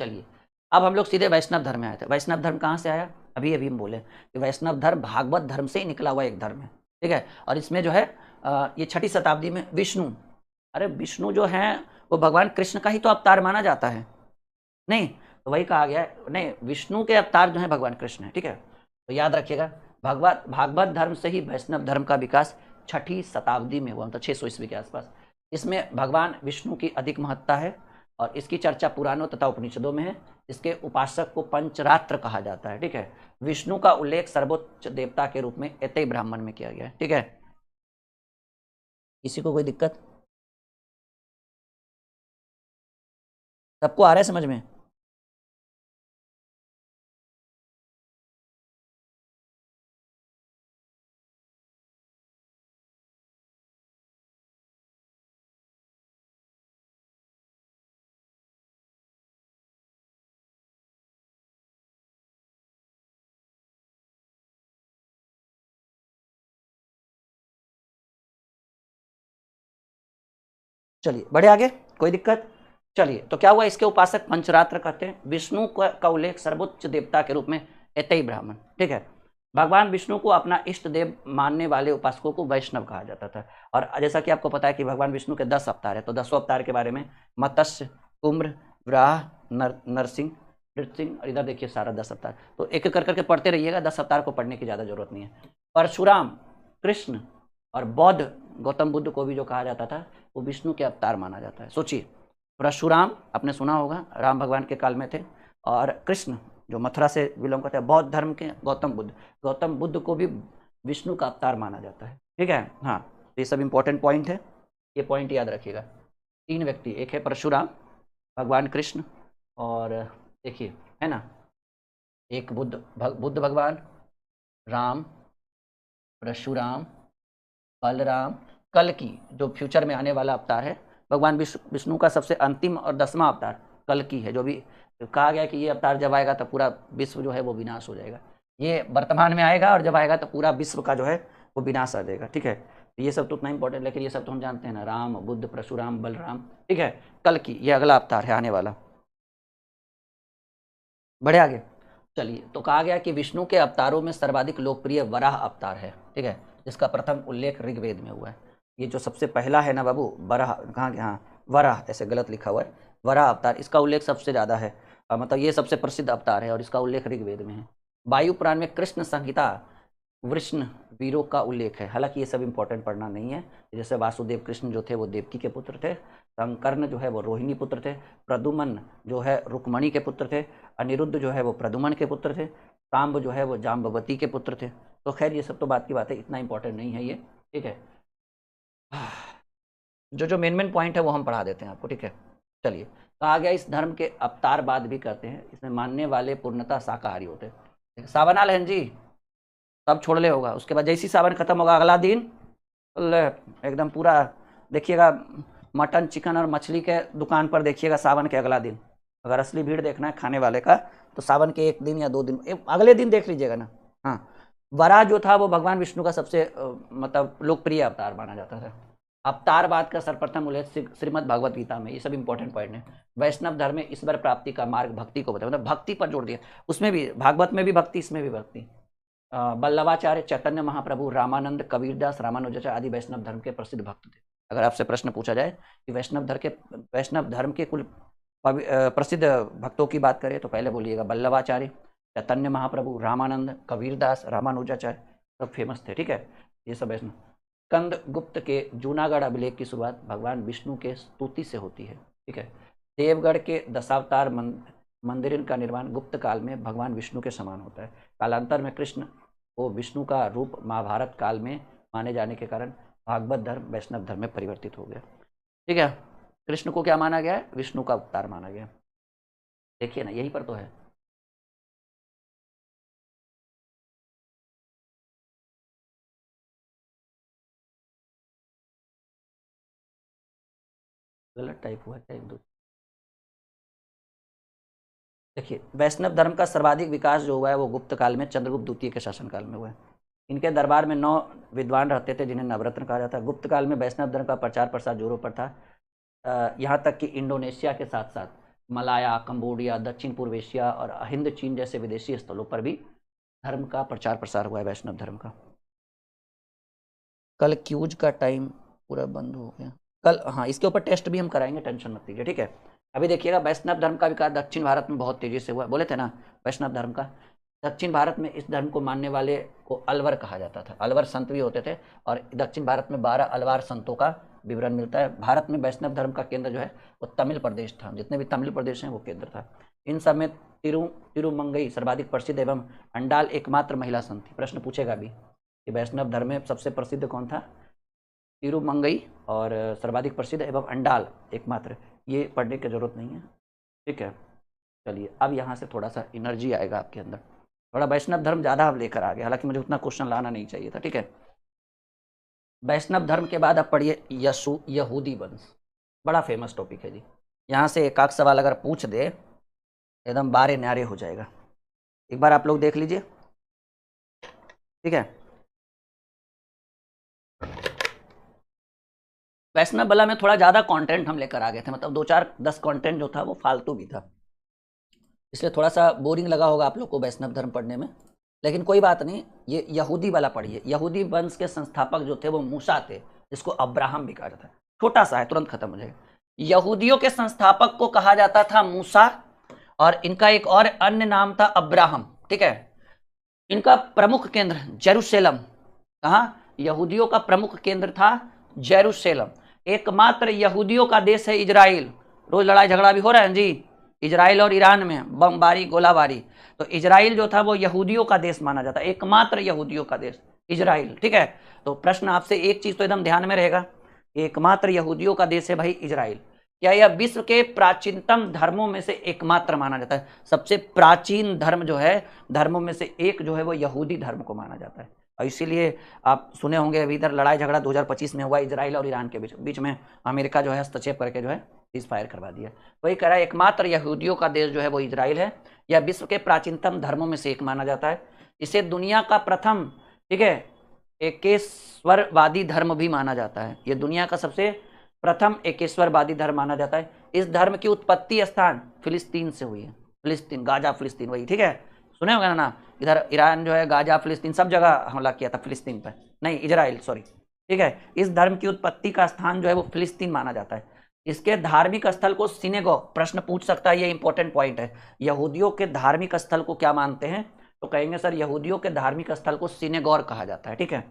चलिए अब हम लोग सीधे वैष्णव धर्म में आए थे। वैष्णव धर्म कहाँ से आया, अभी अभी हम बोले कि वैष्णव धर्म भागवत धर्म से ही निकला हुआ एक धर्म है, ठीक है। और इसमें जो है ये 6ठी शताब्दी में विष्णु, अरे विष्णु जो है वो भगवान कृष्ण का ही तो अवतार माना जाता है, नहीं तो वही कहा गया है, नहीं विष्णु के अवतार जो है भगवान कृष्ण है, ठीक है। तो याद रखिएगा, भागवत धर्म से ही वैष्णव धर्म का विकास 6ठी शताब्दी में हुआ, मतलब 600 ईस्वी के आसपास। इसमें भगवान विष्णु की अधिक महत्ता है और इसकी चर्चा पुराणों तथा उपनिषदों में है। इसके उपासक को पंचरात्र कहा जाता है, ठीक है। विष्णु का उल्लेख सर्वोच्च देवता के रूप में ऐतेय ब्राह्मण में किया गया है, ठीक है। किसी को कोई दिक्कत, सबको आ रहा है समझ में? चलिए बढ़े आगे, कोई दिक्कत? चलिए तो क्या हुआ, इसके उपासक पंचरात्र कहते हैं। विष्णु का उल्लेख सर्वोच्च देवता के रूप में ऐतेय ब्राह्मण, ठीक है। भगवान विष्णु को अपना इष्ट देव मानने वाले उपासकों को वैष्णव कहा जाता था। और जैसा कि आपको पता है कि भगवान विष्णु के 10 अवतार है, तो 10 अवतार के बारे में मत्स्य, कुम्र, वराह, नरसिंह, नृसिंह, और इधर देखिए सारा 10 अवतार, तो एक एक करके पढ़ते रहिएगा, 10 अवतार को पढ़ने की ज़्यादा जरूरत नहीं है। परशुराम, कृष्ण और बौद्ध, गौतम बुद्ध को भी जो कहा जाता था वो विष्णु के अवतार माना जाता है। सोचिए, परशुराम आपने सुना होगा, राम भगवान के काल में थे, और कृष्ण जो मथुरा से बिलोंग करते हैं, बौद्ध धर्म के गौतम बुद्ध को भी विष्णु का अवतार माना जाता है, ठीक है। हाँ, तो ये सब इंपॉर्टेंट पॉइंट है, ये पॉइंट याद रखिएगा। 3 व्यक्ति, एक है परशुराम, भगवान कृष्ण, और देखिए है ना, एक बुद्ध भगवान, राम, परशुराम, बलराम, कल्कि जो फ्यूचर में आने वाला अवतार है, भगवान विष्णु का सबसे अंतिम और 10वां अवतार कल्कि है, जो भी कहा गया कि ये अवतार जब आएगा तो पूरा विश्व जो है वो विनाश हो जाएगा। ये वर्तमान में आएगा और जब आएगा तो पूरा विश्व का जो है वो विनाश आ जाएगा, ठीक है। तो ये सब तो उतना इंपॉर्टेंट, लेकिन ये सब तो हम जानते हैं ना, राम, बुद्ध, परशुराम, बलराम, ठीक है। कल्कि ये अगला अवतार है आने वाला। बढ़े आगे, चलिए तो कहा गया कि विष्णु के अवतारों में सर्वाधिक लोकप्रिय वराह अवतार है, ठीक है, जिसका प्रथम उल्लेख ऋग्वेद में हुआ है। ये जो सबसे पहला है ना बाबू, वराह, कहाँ, हाँ वराह, ऐसे गलत लिखा हुआ है, वराह अवतार, इसका उल्लेख सबसे ज़्यादा है, मतलब ये सबसे प्रसिद्ध अवतार है और इसका उल्लेख ऋग्वेद में है। वायु पुराण में कृष्ण संहिता वृष्ण वीरों का उल्लेख है। हालांकि ये सब इंपॉर्टेंट पढ़ना नहीं है, जैसे वासुदेव कृष्ण जो थे वो देवकी के पुत्र थे, संकर्ण जो है वो रोहिणी पुत्र थे, प्रदुमन जो है रुक्मणी के पुत्र थे, अनिरुद्ध जो है वो प्रदुमन के पुत्र थे, सांब जो है वो जाम्बवती के पुत्र थे। तो खैर ये सब तो बात की बात है, इतना इंपॉर्टेंट नहीं है ये, ठीक है। जो मेन पॉइंट है वो हम पढ़ा देते हैं आपको, ठीक है। चलिए, कहा गया इस धर्म के अवतारवाद भी करते हैं, इसमें मानने वाले पूर्णतः शाकाहारी होते हैं। सावन आ लहन जी, सब छोड़ ले होगा, उसके बाद जैसी सावन खत्म होगा अगला दिन एकदम पूरा देखिएगा, मटन, चिकन और मछली के दुकान पर देखिएगा सावन के अगला दिन। अगर असली भीड़ देखना है खाने वाले का तो सावन के 1 दिन या 2 दिन, अगले दिन देख लीजिएगा ना। हाँ, वराह जो था वो भगवान विष्णु का सबसे मतलब लोकप्रिय अवतार माना जाता था। अवतारवाद का सर्वप्रथम उल्लेख श्रीमद् भगवत गीता में, ये सब इंपॉर्टेंट पॉइंट है। वैष्णव धर्म में ईश्वर प्राप्ति का मार्ग भक्ति को बताया, मतलब भक्ति पर जोड़ दिया, उसमें भी भागवत में भी भक्ति, इसमें भी भक्ति। वल्लभाचार्य, चैतन्य महाप्रभु, रामानंद, कबीरदास, रामानुजाचार्य आदि वैष्णव धर्म के प्रसिद्ध भक्त थे। अगर आपसे प्रश्न पूछा जाए कि वैष्णव धर्म के कुल प्रसिद्ध भक्तों की बात करें तो पहले बोलिएगा वल्लभाचार्य, चैतन्य महाप्रभु, रामानंद, कबीरदास, रामानुजाचार्य सब फेमस थे। ठीक है, ये सब वैष्णव। स्कंद गुप्त के जूनागढ़ अभिलेख की शुरुआत भगवान विष्णु के स्तुति से होती है। ठीक है, देवगढ़ के दशावतार मंदिर का निर्माण गुप्त काल में भगवान विष्णु के समान होता है। कालांतर में कृष्ण को विष्णु का रूप महाभारत काल में माने जाने के कारण भागवत धर्म वैष्णव धर्म में परिवर्तित हो गया। ठीक है, कृष्ण को क्या माना गया है? विष्णु का अवतार माना गया। देखिए ना, यहीं पर तो है। गलत टाइप हुआ है एक दो। देखिए, वैष्णव धर्म का सर्वाधिक विकास जो हुआ है वो गुप्त काल में चंद्रगुप्त द्वितीय के शासनकाल में हुआ है। इनके दरबार में 9 विद्वान रहते थे जिन्हें नवरत्न कहा जाता है। गुप्त काल में वैष्णव धर्म का प्रचार प्रसार जोरों पर था। यहाँ तक कि इंडोनेशिया के साथ साथ मलाया, कंबोडिया, दक्षिण पूर्व एशिया और हिंद चीन जैसे विदेशी स्थलों पर भी धर्म का प्रचार प्रसार हुआ है, वैष्णव धर्म का। कल क्यूज का टाइम पूरा बंद हो गया कल। हाँ, इसके ऊपर टेस्ट भी हम कराएंगे, टेंशन मत लीजिए। ठीक है, अभी देखिएगा, वैष्णव धर्म का विकास दक्षिण भारत में बहुत तेजी से हुआ। बोले थे ना, वैष्णव धर्म का दक्षिण भारत में इस धर्म को मानने वाले को अलवर कहा जाता था। अलवर संत भी होते थे और दक्षिण भारत में 12 अलवार संतों का विवरण मिलता है। भारत में वैष्णव धर्म का केंद्र जो है वो तमिल प्रदेश था। जितने भी तमिल प्रदेश हैं वो केंद्र था। इन सब में तिरुमंगई सर्वाधिक प्रसिद्ध एवं अंडाल एकमात्र महिला संत थी। प्रश्न पूछेगा भी कि वैष्णव धर्म में सबसे प्रसिद्ध कौन था? तिरुमंगई और सर्वाधिक प्रसिद्ध एवं अंडाल एकमात्र। ये पढ़ने की जरूरत नहीं है। ठीक है, चलिए अब यहाँ से थोड़ा सा एनर्जी आएगा आपके अंदर। थोड़ा वैष्णव धर्म ज़्यादा आप लेकर आ गए, हालांकि मुझे उतना क्वेश्चन लाना नहीं चाहिए था। ठीक है, वैष्णव धर्म के बाद आप पढ़िए यहूदी वंश। बड़ा फेमस टॉपिक है जी। यहाँ से एक आध सवाल अगर पूछ दे एकदम बारे न्यारे हो जाएगा। एक बार आप लोग देख लीजिए। ठीक है, वैष्णव बला में थोड़ा ज़्यादा कंटेंट हम लेकर आ गए थे, मतलब 2-4-10 कंटेंट जो था वो फालतू भी था, इसलिए थोड़ा सा बोरिंग लगा होगा आप लोग को वैष्णव धर्म पढ़ने में। लेकिन कोई बात नहीं, ये यहूदी वाला पढ़िए। यहूदी वंश के संस्थापक जो थे वो मूसा थे, जिसको अब्राहम भी कहा जाता है। छोटा सा है, तुरंत खत्म हो जाएगा। यहूदियों के संस्थापक को कहा जाता था मूसा और इनका एक और अन्य नाम था अब्राहम। ठीक है, इनका प्रमुख केंद्र जेरूशलेम। कहाँ? यहूदियों का प्रमुख केंद्र था जेरूशलेम। एकमात्र यहूदियों का देश है इजराइल। रोज लड़ाई झगड़ा भी हो रहा है जी, इजराइल और ईरान में बमबारी गोलाबारी। तो इजराइल जो था वो यहूदियों का देश माना जाता है, एकमात्र यहूदियों का देश इजराइल। ठीक है, तो प्रश्न आपसे एक चीज तो एकदम ध्यान में रहेगा, एकमात्र यहूदियों का देश है भाई इजराइल। क्या यह विश्व के प्राचीनतम धर्मों में से एकमात्र माना जाता है? सबसे प्राचीन धर्म जो है, धर्मों में से एक जो है वो यहूदी धर्म को माना जाता है। और इसीलिए आप सुने होंगे अभी इधर लड़ाई झगड़ा 2025 में हुआ इजराइल और ईरान के बीच में अमेरिका जो है हस्तक्षेप करके जो है सीज फायर करवा दिया। वही कह रहा है एकमात्र यहूदियों का देश जो है वो इजराइल है। यह विश्व के प्राचीनतम धर्मों में से एक माना जाता है। इसे दुनिया का प्रथम, ठीक है, एकेश्वरवादी धर्म भी माना जाता है। यह दुनिया का सबसे प्रथम एकेश्वरवादी धर्म माना जाता है। इस धर्म की उत्पत्ति स्थान फिलिस्तीन से हुई है। फिलिस्तीन, गाजा फिलिस्तीन, वही। ठीक है, सुने होंगे ना, इधर ईरान जो है गाजा फिलिस्तीन सब जगह हमला किया था, फिलिस्तीन पर नहीं, इजराइल, सॉरी। ठीक है, इस धर्म की उत्पत्ति का स्थान जो है वो फिलिस्तीन माना जाता है। इसके धार्मिक स्थल को सिनेगोग, प्रश्न पूछ सकता है, ये इंपॉर्टेंट पॉइंट है। यहूदियों के धार्मिक स्थल को क्या मानते हैं? तो कहेंगे सर यहूदियों के धार्मिक स्थल को सिनेगोग कहा जाता है। ठीक है,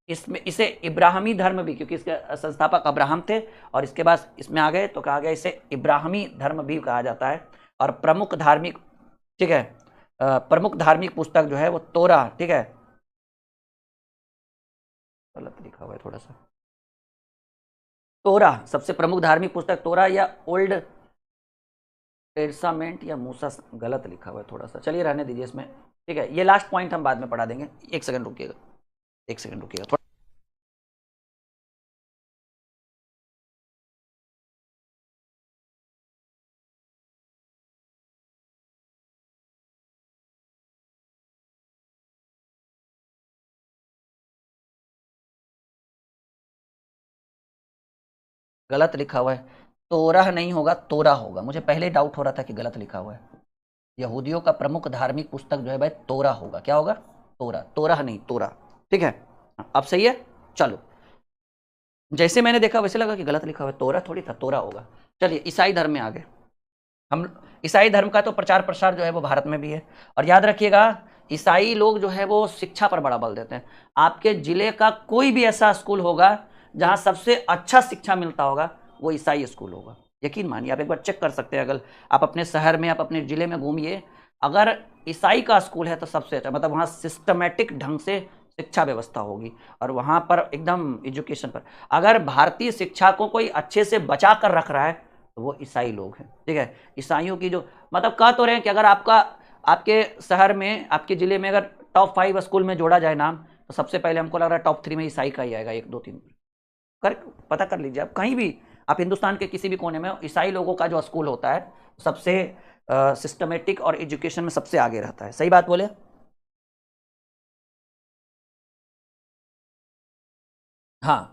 इसमें इसे इब्राहिमी धर्म भी, क्योंकि इसके संस्थापक अब्राहम थे और इसके बाद इसमें आ गए तो कहा गया इसे इब्राहिमी धर्म भी कहा जाता है। और प्रमुख धार्मिक, ठीक है, प्रमुख धार्मिक पुस्तक जो है वो तोरा। ठीक है, गलत लिखा हुआ है थोड़ा सा, तोरा सबसे प्रमुख धार्मिक पुस्तक तोरा या ओल्ड टेस्टामेंट या मूसा, गलत लिखा हुआ है थोड़ा सा, चलिए रहने दीजिए इसमें। ठीक है, ये लास्ट पॉइंट हम बाद में पढ़ा देंगे। एक सेकंड रुकिएगा, एक सेकंड रुकिएगा थोड़ा। गलत लिखा हुआ है, तोरह नहीं होगा, तोरा होगा। मुझे पहले डाउट हो रहा था कि गलत लिखा हुआ है। यहूदियों का प्रमुख धार्मिक पुस्तक जो है भाई तोरा होगा। क्या होगा? तोरा, तोरह नहीं, तोरा। ठीक है, अब सही है। चलो, जैसे मैंने देखा वैसे लगा कि गलत लिखा हुआ है, तोरा थोड़ी था, तोरा होगा। चलिए ईसाई धर्म में आ गए। हम ईसाई धर्म का तो प्रचार प्रसार जो है वो भारत में भी है। और याद रखिएगा, ईसाई लोग जो है वो शिक्षा पर बड़ा बल देते हैं। आपके जिले का कोई भी ऐसा स्कूल होगा जहां सबसे अच्छा शिक्षा मिलता होगा, वो ईसाई स्कूल होगा। यकीन मानिए, आप एक बार चेक कर सकते हैं। अगर आप अपने शहर में, आप अपने जिले में घूमिए, अगर ईसाई का स्कूल है तो सबसे अच्छा, मतलब वहाँ सिस्टमेटिक ढंग से शिक्षा व्यवस्था होगी और वहाँ पर एकदम एजुकेशन पर। अगर भारतीय शिक्षा को कोई अच्छे से बचा कर रख रहा है तो वो ईसाई लोग हैं, ठीक है। ईसाइयों की जो, मतलब कह तो रहे हैं कि अगर आपका, आपके शहर में, आपके जिले में अगर टॉप 5 स्कूल में जोड़ा जाए नाम, तो सबसे पहले हमको लग रहा है टॉप 3 में ईसाई का ही आएगा, 1 2 3 कर पता कर लीजिए। आप कहीं भी, आप हिंदुस्तान के किसी भी कोने में, ईसाई लोगों का जो स्कूल होता है सबसे सिस्टमेटिक और एजुकेशन में सबसे आगे रहता है। सही बात बोले? हाँ,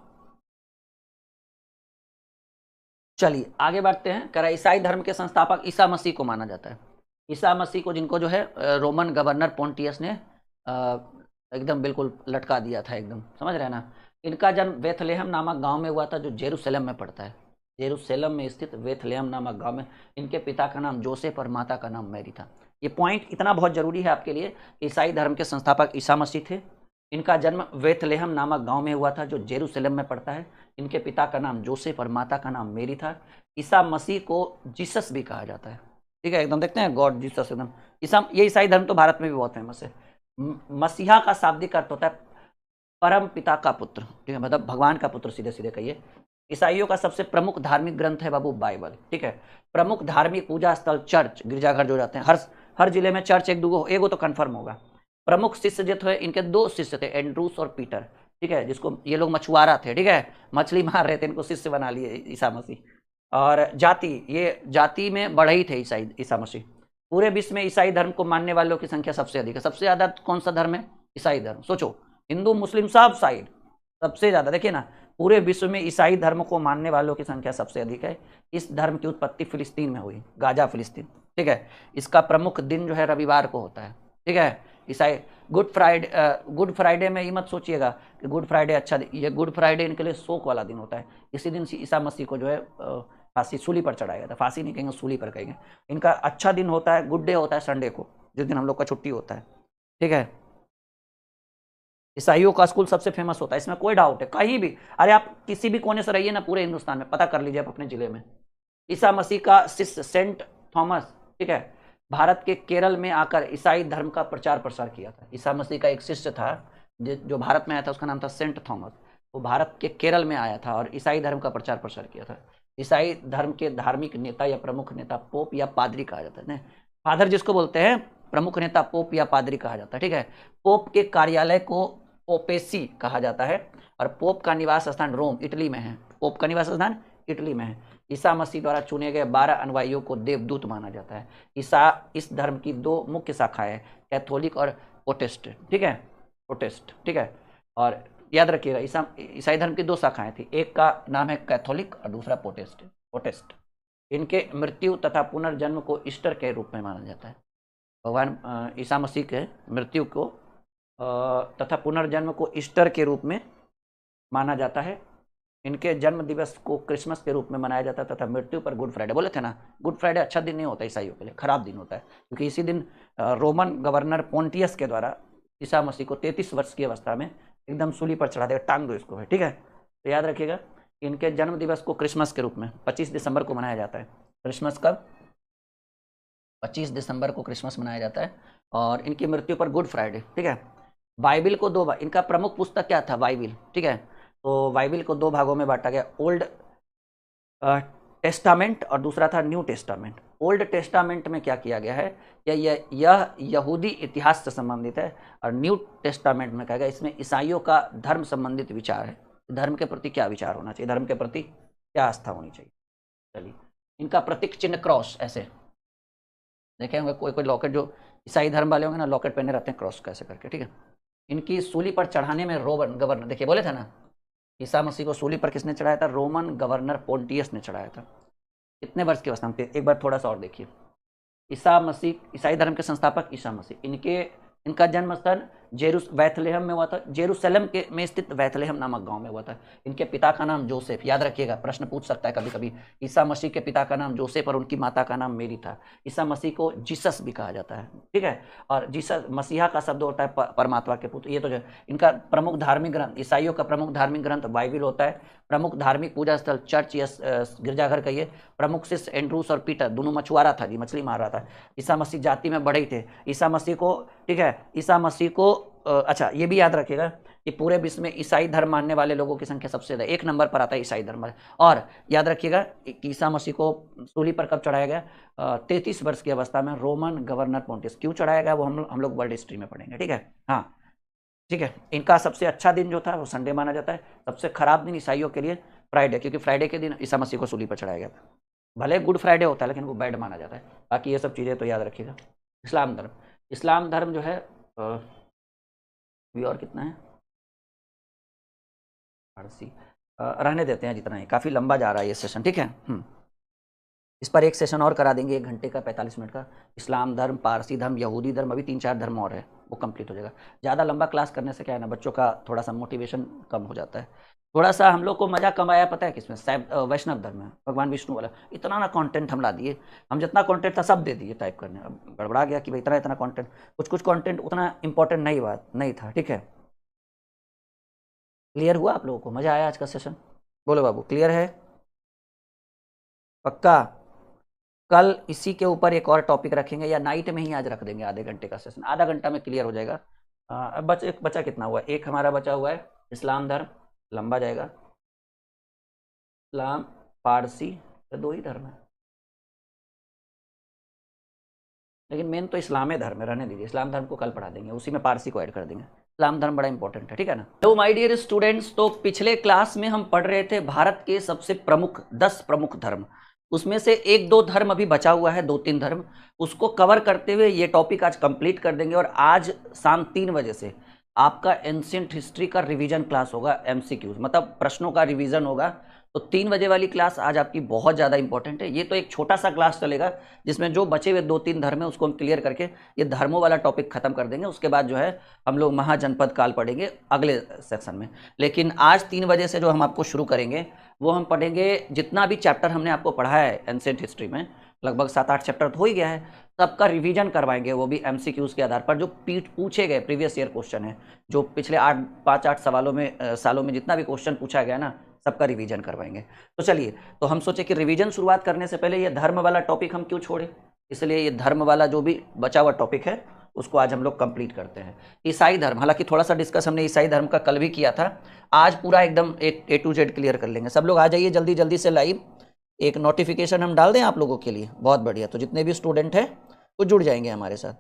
चलिए आगे बढ़ते हैं। कह रहा है ईसाई धर्म के संस्थापक ईसा मसीह को माना जाता है। ईसा मसीह को, जिनको जो है रोमन गवर्नर पोंटियस ने एकदम बिल्कुल लटका दिया था, एकदम समझ रहे हैं ना। इनका जन्म वेथलेहम नामक गांव में हुआ था, जो जेरूसलम में पड़ता है। जेरूसलम में स्थित वेथलेहम नामक गांव में। इनके पिता का नाम जोसेफ और माता का नाम मैरी था। ये पॉइंट इतना बहुत जरूरी है आपके लिए। ईसाई धर्म के संस्थापक ईसा मसीह थे। इनका जन्म वेथलेहम नामक गांव में हुआ था, जो जेरूसलम में पड़ता है। इनके पिता का नाम जोसेफ और माता का नाम मेरी था। ईसा मसीह को जीसस भी कहा जाता है, ठीक है। एकदम देखते हैं गॉड जीसस, एकदम ईसा, ये ईसाई धर्म तो भारत में भी बहुत फेमस है। मसीहा का शाब्दिक अर्थ होता है परम पिता का पुत्र, ठीक है, मतलब भगवान का पुत्र, सीधे सीधे कहिए। ईसाइयों का सबसे प्रमुख धार्मिक ग्रंथ है बाबू बाइबल, ठीक है। प्रमुख धार्मिक पूजा स्थल चर्च, गिरजाघर जो जाते हैं, हर जिले में चर्च एक दो एगो तो कन्फर्म होगा। प्रमुख शिष्य जो थे इनके, 2 शिष्य थे, एंड्रूस और पीटर, ठीक है, जिसको ये लोग मछुआरा थे, ठीक है, मछली मार रहे थे, इनको शिष्य बना लिए ईसा मसीह। और जाति, ये जाति में बढ़े ही थे ईसाई, ईसा मसीह। पूरे विश्व में ईसाई धर्म को मानने वालों की संख्या सबसे अधिक है। सबसे ज्यादा कौन सा धर्म है? ईसाई धर्म। सोचो, हिंदू मुस्लिम सब साइड, सबसे ज्यादा देखिए ना, पूरे विश्व में ईसाई धर्म को मानने वालों की संख्या सबसे अधिक है। इस धर्म की उत्पत्ति फिलिस्तीन में हुई, गाजा फिलिस्तीन, ठीक है। इसका प्रमुख दिन जो है रविवार को होता है, ठीक है। ईसाई गुड फ्राइडे में ये मत सोचिएगा कि गुड फ्राइडे अच्छा, ये गुड फ्राइडे इनके लिए शोक वाला दिन होता है। इसी दिन ईसा मसीह को जो है फांसी, सूली पर चढ़ाया गया था। फांसी नहीं कहेंगे, सूली पर कहेंगे। इनका अच्छा दिन होता है, गुड डे होता है संडे को, जिस दिन हम लोग का छुट्टी होता है, ठीक है। ईसाइयों का स्कूल सबसे फेमस होता है, इसमें कोई डाउट है कहीं भी। अरे आप किसी भी कोने से रहिए ना, पूरे हिंदुस्तान में पता कर लीजिए आप अपने जिले में। ईसा मसीह का शिष्य सेंट थॉमस, ठीक है, भारत के केरल में आकर ईसाई धर्म का प्रचार प्रसार किया था। ईसा मसीह का एक शिष्य था जो भारत में आया था, उसका नाम था सेंट थॉमस। वो भारत के केरल में आया था और ईसाई धर्म का प्रचार प्रसार किया था। ईसाई धर्म के धार्मिक नेता या प्रमुख नेता पोप या पादरी कहा जाता है। फादर जिसको बोलते हैं, प्रमुख नेता पोप या पादरी कहा जाता है, ठीक है। पोप के कार्यालय को पोपेसी कहा जाता है और पोप का निवास स्थान रोम, इटली में है। पोप का निवास स्थान इटली में है। ईसा मसीह द्वारा चुने गए 12 अनुयायियों को देवदूत माना जाता है। इस धर्म की 2 मुख्य शाखाएं हैं, कैथोलिक और प्रोटेस्टेंट, ठीक है, प्रोटेस्ट, ठीक है। और याद रखिएगा, ईसाई धर्म की 2 शाखाएं थी, एक का नाम है कैथोलिक और दूसरा प्रोटेस्ट। इनके मृत्यु तथा पुनर्जन्म को ईस्टर के रूप में माना जाता है। भगवान ईसा मसीह के मृत्यु को तथा पुनर्जन्म को ईस्टर के रूप में माना जाता है। इनके जन्म दिवस को क्रिसमस के रूप में मनाया जाता है तथा मृत्यु पर गुड फ्राइडे। बोले थे ना, गुड फ्राइडे अच्छा दिन नहीं होता ईसाइयों के लिए, खराब दिन होता है, क्योंकि इसी दिन रोमन गवर्नर पोंटियस के द्वारा ईसा मसीह को 33 वर्ष की अवस्था में एकदम सूली पर चढ़ा देगा, टांग दो इसको है, ठीक है। तो याद रखिएगा, इनके जन्म दिवस को क्रिसमस के रूप में 25 दिसंबर को मनाया जाता है। क्रिसमस कब? 25 दिसंबर को क्रिसमस मनाया जाता है। और इनकी मृत्यु पर गुड फ्राइडे, ठीक है। बाइबिल को 2 इनका प्रमुख पुस्तक क्या था? बाइबिल, ठीक है। तो बाइबिल को 2 भागों में बांटा गया, ओल्ड टेस्टामेंट और दूसरा था न्यू टेस्टामेंट। ओल्ड टेस्टामेंट में क्या किया गया है, यह यहूदी इतिहास से संबंधित है, और न्यू टेस्टामेंट में कहा गया इसमें ईसाइयों का धर्म संबंधित विचार है। धर्म के प्रति क्या विचार होना चाहिए, धर्म के प्रति क्या आस्था होनी चाहिए। चलिए, इनका प्रतीक चिन्ह क्रॉस, ऐसे देखे होंगे कोई कोई लॉकेट, जो ईसाई धर्म वाले होंगे ना, लॉकेट पहने रहते हैं क्रॉस कैसे करके, ठीक है। इनकी सूली पर चढ़ाने में रोमन गवर्नर, देखिए बोले थे ना, ईसा मसीह को सूली पर किसने चढ़ाया था? रोमन गवर्नर पोंटियस ने चढ़ाया था। कितने वर्ष की अवस्था में? एक बार थोड़ा सा और देखिए। ईसा मसीह, ईसाई धर्म के संस्थापक ईसा मसीह, इनका जन्म स्थान बैथलेहम में हुआ था, जेरूसलम के में स्थित बैथलेहम नामक गांव में हुआ था। इनके पिता का नाम जोसेफ, याद रखिएगा, प्रश्न पूछ सकता है कभी कभी। ईसा मसीह के पिता का नाम जोसेफ और उनकी माता का नाम मेरी था। ईसा मसीह को जीसस भी कहा जाता है, ठीक है। और जीसस मसीहा का शब्द होता है परमात्मा के पुत्र। ये तो जो इनका प्रमुख धार्मिक ग्रंथ, ईसाइयों का प्रमुख धार्मिक ग्रंथ बाइबिल होता है। प्रमुख धार्मिक पूजा स्थल चर्च या गिरजाघर कहिए। प्रमुख शिष्य एंड्रूस और पीटर, दोनों मछुआरा था जी, मछली मार रहा था। ईसा मसीह जाति में बढ़े थे। ईसा मसीह को, ठीक है, ईसा मसीह को अच्छा ये भी याद रखिएगा कि पूरे विश्व में ईसाई धर्म मानने वाले लोगों की संख्या सबसे ज़्यादा, 1 नंबर पर आता है ईसाई धर्म। और याद रखिएगा कि ईसा मसीह को सूली पर कब चढ़ाया गया? 33 वर्ष की अवस्था में रोमन गवर्नर पोंटियस। क्यों चढ़ाया गया वो हम लोग वर्ल्ड हिस्ट्री में पढ़ेंगे, ठीक है। हाँ ठीक है। इनका सबसे अच्छा दिन जो था वो संडे माना जाता है। सबसे खराब दिन ईसाइयों के लिए फ्राइडे, क्योंकि फ्राइडे के दिन ईसा मसीह को सूली पर चढ़ाया गया था। भले गुड फ्राइडे होता है लेकिन वो बैड माना जाता है। बाकी ये सब चीज़ें तो याद रखिएगा। इस्लाम धर्म, इस्लाम धर्म जो है भी और कितना है फारसी, रहने देते हैं जितना है, काफ़ी लंबा जा रहा है ये सेशन, ठीक है। इस पर एक सेशन और करा देंगे, 1 घंटे का 45 मिनट का। इस्लाम धर्म, पारसी धर्म, यहूदी धर्म, अभी 3-4 धर्म और है, वो कंप्लीट हो जाएगा। ज़्यादा लंबा क्लास करने से क्या है ना, बच्चों का थोड़ा सा मोटिवेशन कम हो जाता है। थोड़ा सा हम लोग को मजा कम आया पता है किसमें? वैष्णव धर्म में, भगवान विष्णु वाला। इतना ना कंटेंट हम ला दिए, हम जितना कंटेंट था सब दे दिए टाइप करने। अब गड़बड़ा गया कि भाई इतना इतना कंटेंट, कुछ कंटेंट उतना इंपॉर्टेंट नहीं था, ठीक है। क्लियर हुआ आप लोगों को? मजा आया आज का सेशन? बोलो बाबू, क्लियर है? पक्का? कल इसी के ऊपर एक और टॉपिक रखेंगे या नाइट में ही आज रख देंगे, आधे घंटे का सेशन, आधा घंटा में क्लियर हो जाएगा। अब बचा कितना हुआ? एक हमारा बचा हुआ है इस्लाम धर्म, लंबा जाएगा। इस्लाम, पारसी, तो 2 ही धर्म है, लेकिन मेन तो इस्लाम धर्म है, रहने दीजिए। इस्लाम धर्म को कल पढ़ा देंगे, उसी में पारसी को ऐड कर देंगे। इस्लाम धर्म बड़ा इंपॉर्टेंट है, ठीक है ना। तो माय डियर स्टूडेंट्स, तो पिछले क्लास में हम पढ़ रहे थे भारत के सबसे प्रमुख 10 प्रमुख धर्म। उसमें से 1-2 धर्म अभी बचा हुआ है, 2-3 धर्म, उसको कवर करते हुए ये टॉपिक आज कंप्लीट कर देंगे। और आज शाम 3 बजे से आपका एंशिएंट हिस्ट्री का रिवीजन क्लास होगा, MCQs मतलब प्रश्नों का रिवीजन होगा। तो 3 बजे वाली क्लास आज आपकी बहुत ज़्यादा इंपॉर्टेंट है। ये तो एक छोटा सा क्लास चलेगा जिसमें जो बचे हुए 2-3 धर्म है उसको हम क्लियर करके ये धर्मों वाला टॉपिक खत्म कर देंगे। उसके बाद जो है हम लोग महाजनपद काल पढ़ेंगे अगले सेक्शन में। लेकिन आज 3 बजे से जो हम आपको शुरू करेंगे वो हम पढ़ेंगे जितना भी चैप्टर हमने आपको पढ़ा है एंशिएंट हिस्ट्री में, लगभग 7-8 चैप्टर तो हो ही गया है, सबका रिवीजन करवाएंगे, वो भी MCQs के आधार पर। जो पूछे गए प्रीवियस ईयर क्वेश्चन है, जो पिछले 5-8 सालों में जितना भी क्वेश्चन पूछा गया ना, सबका रिवीजन करवाएंगे। तो चलिए, तो हम सोचे कि रिवीजन शुरुआत करने से पहले ये धर्म वाला टॉपिक हम क्यों छोड़े, इसलिए ये धर्म वाला जो भी बचा हुआ टॉपिक है उसको आज हम लोग कंप्लीट करते हैं। ईसाई धर्म, हालांकि थोड़ा सा डिस्कस हमने ईसाई धर्म का कल भी किया था, आज पूरा एकदम A to Z क्लियर कर लेंगे। सब लोग आ जाइए जल्दी जल्दी से लाइव, एक नोटिफिकेशन हम डाल दें आप लोगों के लिए, बहुत बढ़िया। तो जितने भी स्टूडेंट हैं वो जुड़ जाएंगे हमारे साथ।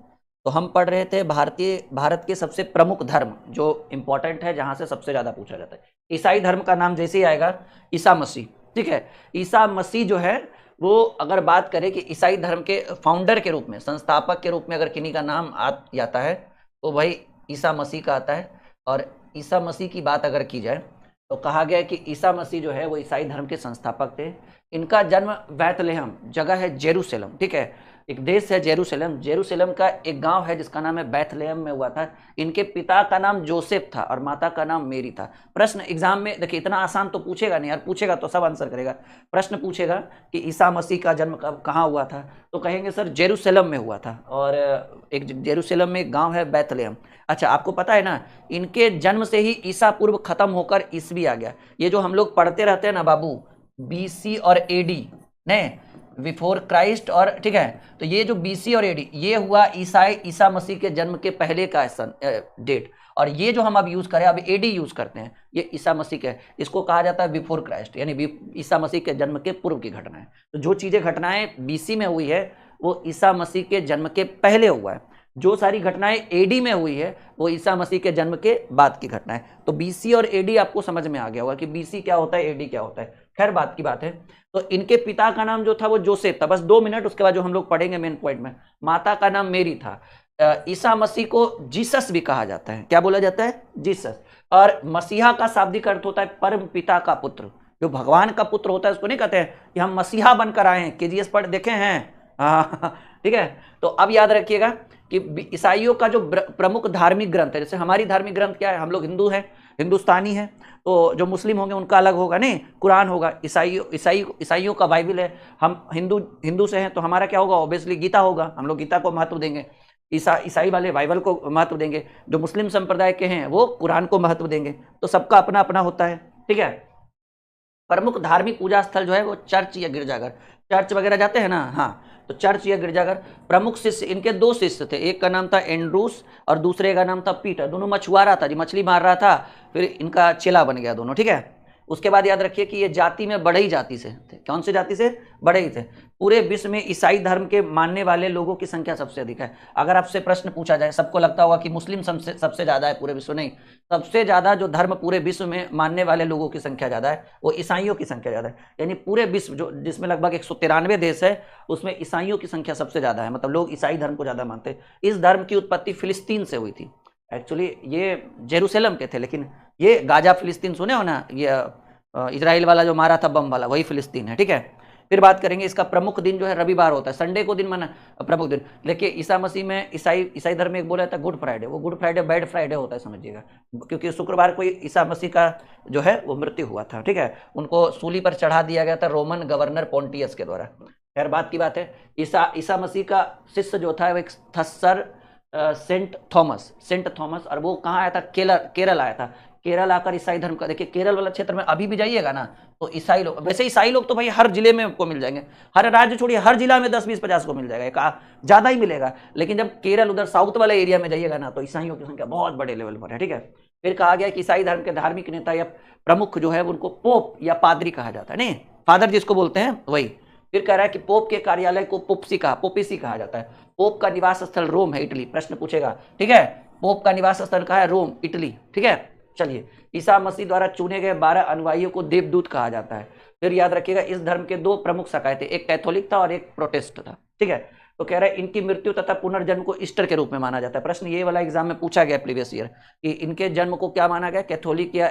तो हम पढ़ रहे थे भारत के सबसे प्रमुख धर्म जो इंपॉर्टेंट है, जहां से सबसे ज़्यादा पूछा जाता है। ईसाई धर्म का नाम जैसे ही आएगा, ईसा मसीह, ठीक है। ईसा मसीह जो है वो, अगर बात करें कि ईसाई धर्म के फाउंडर के रूप में, संस्थापक के रूप में अगर किन्हीं का नाम आता है तो भाई ईसा मसीह का आता है। और ईसा मसीह की बात अगर की जाए तो कहा गया है कि ईसा मसीह जो है वो ईसाई धर्म के संस्थापक थे। इनका जन्म बैथलेहम, जगह है जेरूसलम, ठीक है, एक देश है जेरूसलम। जेरूसलम का एक गांव है जिसका नाम है बैथलेहम में हुआ था। इनके पिता का नाम जोसेफ था और माता का नाम मेरी था। प्रश्न एग्जाम में देखिए, इतना आसान तो पूछेगा नहीं यार, पूछेगा तो सब आंसर करेगा। प्रश्न पूछेगा कि ईसा मसीह का जन्म कहाँ हुआ था, तो कहेंगे सर जेरूसलम में हुआ था। और एक जेरूसलम में एक गाँव है बैथलेहम। अच्छा, आपको पता है ना, इनके जन्म से ही ईसा पूर्व खत्म होकर ईसवी आ गया। ये जो हम लोग पढ़ते रहते हैं ना बाबू, BC और AD, नहीं बिफोर क्राइस्ट, और ठीक है, तो ये जो BC और AD ये हुआ ईसा मसीह के जन्म के पहले का डेट। और ये जो हम अब यूज करें, अब AD यूज करते हैं, ये ईसा मसीह के, इसको कहा जाता है बिफोर क्राइस्ट, यानी ईसा मसीह के जन्म के पूर्व की घटना है। तो जो चीजें घटनाएं BC में हुई है वो ईसा मसीह के जन्म के पहले हुआ है। जो सारी घटनाएं AD में हुई है वो ईसा मसीह के जन्म के बाद की घटना है। तो BC और AD आपको समझ में आ गया होगा कि BC क्या होता है, AD क्या होता है। खैर बात की बात है। तो इनके पिता का नाम जो था वो जोसेफ था। बस 2 मिनट, उसके बाद जो हम लोग पढ़ेंगे मेन पॉइंट में। माता का नाम मेरी था। ईसा मसीह को जीसस भी कहा जाता है। क्या बोला जाता है? जीसस। और मसीहा का शाब्दिक अर्थ होता है परम पिता का पुत्र। जो भगवान का पुत्र होता है उसको नहीं कहते हैं कि हम मसीहा बनकर आए हैं। KGS पढ़ देखे हैं? ठीक है। तो अब याद रखिएगा कि ईसाइयों का जो प्रमुख धार्मिक ग्रंथ है, जैसे हमारी धार्मिक ग्रंथ क्या है, हम लोग हिंदू हैं, हिंदुस्तानी हैं, तो जो मुस्लिम होंगे उनका अलग होगा, नहीं, कुरान होगा। ईसाइयों का बाइबल है, हम हिंदू से हैं तो हमारा क्या होगा, ऑब्वियसली गीता होगा, हम लोग गीता को महत्व देंगे। ईसाई वाले बाइबल को महत्व देंगे, जो मुस्लिम संप्रदाय के हैं वो कुरान को महत्व देंगे। तो सबका अपना अपना होता है, ठीक है। प्रमुख धार्मिक पूजा स्थल जो है वो चर्च या गिरजाघर, चर्च वगैरह जाते हैं ना, हाँ, तो चर्च या गिरजाघर। प्रमुख शिष्य, इनके दो शिष्य थे, एक का नाम था एंड्रूस और दूसरे का नाम था पीटर। दोनों मछुआरा था, जी मछली मार रहा था, फिर इनका चेला बन गया दोनों, ठीक है। उसके बाद याद रखिए कि ये जाति में बढ़ई जाति से थे। कौन से जाति से? बढ़ई थे। पूरे विश्व में ईसाई धर्म के मानने वाले लोगों की संख्या सबसे अधिक है। अगर आपसे प्रश्न पूछा जाए, सबको लगता होगा कि मुस्लिम सबसे ज्यादा है पूरे विश्व, नहीं, सबसे ज्यादा जो धर्म पूरे विश्व में मानने वाले लोगों की संख्या ज्यादा है वो ईसाइयों की संख्या ज्यादा है। यानी पूरे विश्व जो जिसमें लगभग 193 देश है, उसमें ईसाइयों की संख्या सबसे ज्यादा है, मतलब लोग ईसाई धर्म को ज्यादा मानते हैं। इस धर्म की उत्पत्ति फिलिस्तीन से हुई थी। एक्चुअली ये जेरूसलम के थे, लेकिन ये गाजा फिलिस्तीन सुने हो ना, ये इजराइल वाला जो मारा था बम वाला, वही फिलिस्तीन है, ठीक है। फिर बात करेंगे, इसका प्रमुख दिन जो है रविवार होता है, संडे को दिन माना प्रमुख दिन। लेकिन ईसा मसीह में ईसाई धर्म में एक बोला जाता है गुड फ्राइडे, वो गुड फ्राइडे बैड फ्राइडे होता है, समझिएगा, क्योंकि शुक्रवार को ईसा मसीह का जो है वो मृत्यु हुआ था, ठीक है। उनको सूली पर चढ़ा दिया गया था रोमन गवर्नर पोंटियस के द्वारा। खैर बात की बात है, ईसा मसीह का शिष्य जो था वो एक था सर सेंट थॉमस, और वो कहाँ आया था? केरल आया था। केरल आकर ईसाई धर्म का, देखिए केरल वाला क्षेत्र में अभी भी जाइएगा ना तो ईसाई लोग, वैसे ईसाई लोग तो भाई हर जिले में आपको मिल जाएंगे, हर राज्य छोड़िए, हर जिला में 10, 20, 50 को मिल जाएगा, एक ज्यादा ही मिलेगा। लेकिन जब केरल उधर साउथ वाले एरिया में जाइएगा ना तो ईसाइयों की संख्या बहुत बड़े लेवल पर है, ठीक है। फिर कहा गया कि ईसाई धर्म के धार्मिक नेता या प्रमुख जो है उनको पोप या पादरी कहा जाता है, नहीं, फादर जिसको बोलते हैं वही। फिर कह रहा है कि पोप के कार्यालय को पोपेसी कहा जाता है। पोप का निवास स्थल रोम है, इटली, प्रश्न पूछेगा, ठीक है। पोप का निवास स्थल कहाँ है? रोम, इटली, ठीक है। चलिए, ईसा मसीह द्वारा चुने गए 12 अनुयायियों को देवदूत कहा जाता है। फिर याद रखिएगा, इस धर्म के 2 प्रमुख शाखाएं थे, एक कैथोलिक था और एक प्रोटेस्ट था, ठीक है। तो कह रहा है इनकी मृत्यु तथा पुनर्जन्म को ईस्टर के रूप में माना जाता है। प्रश्न ये वाला एग्जाम में पूछा गया प्रीवियस ईयर कि इनके जन्म को क्या माना गया, कैथोलिक या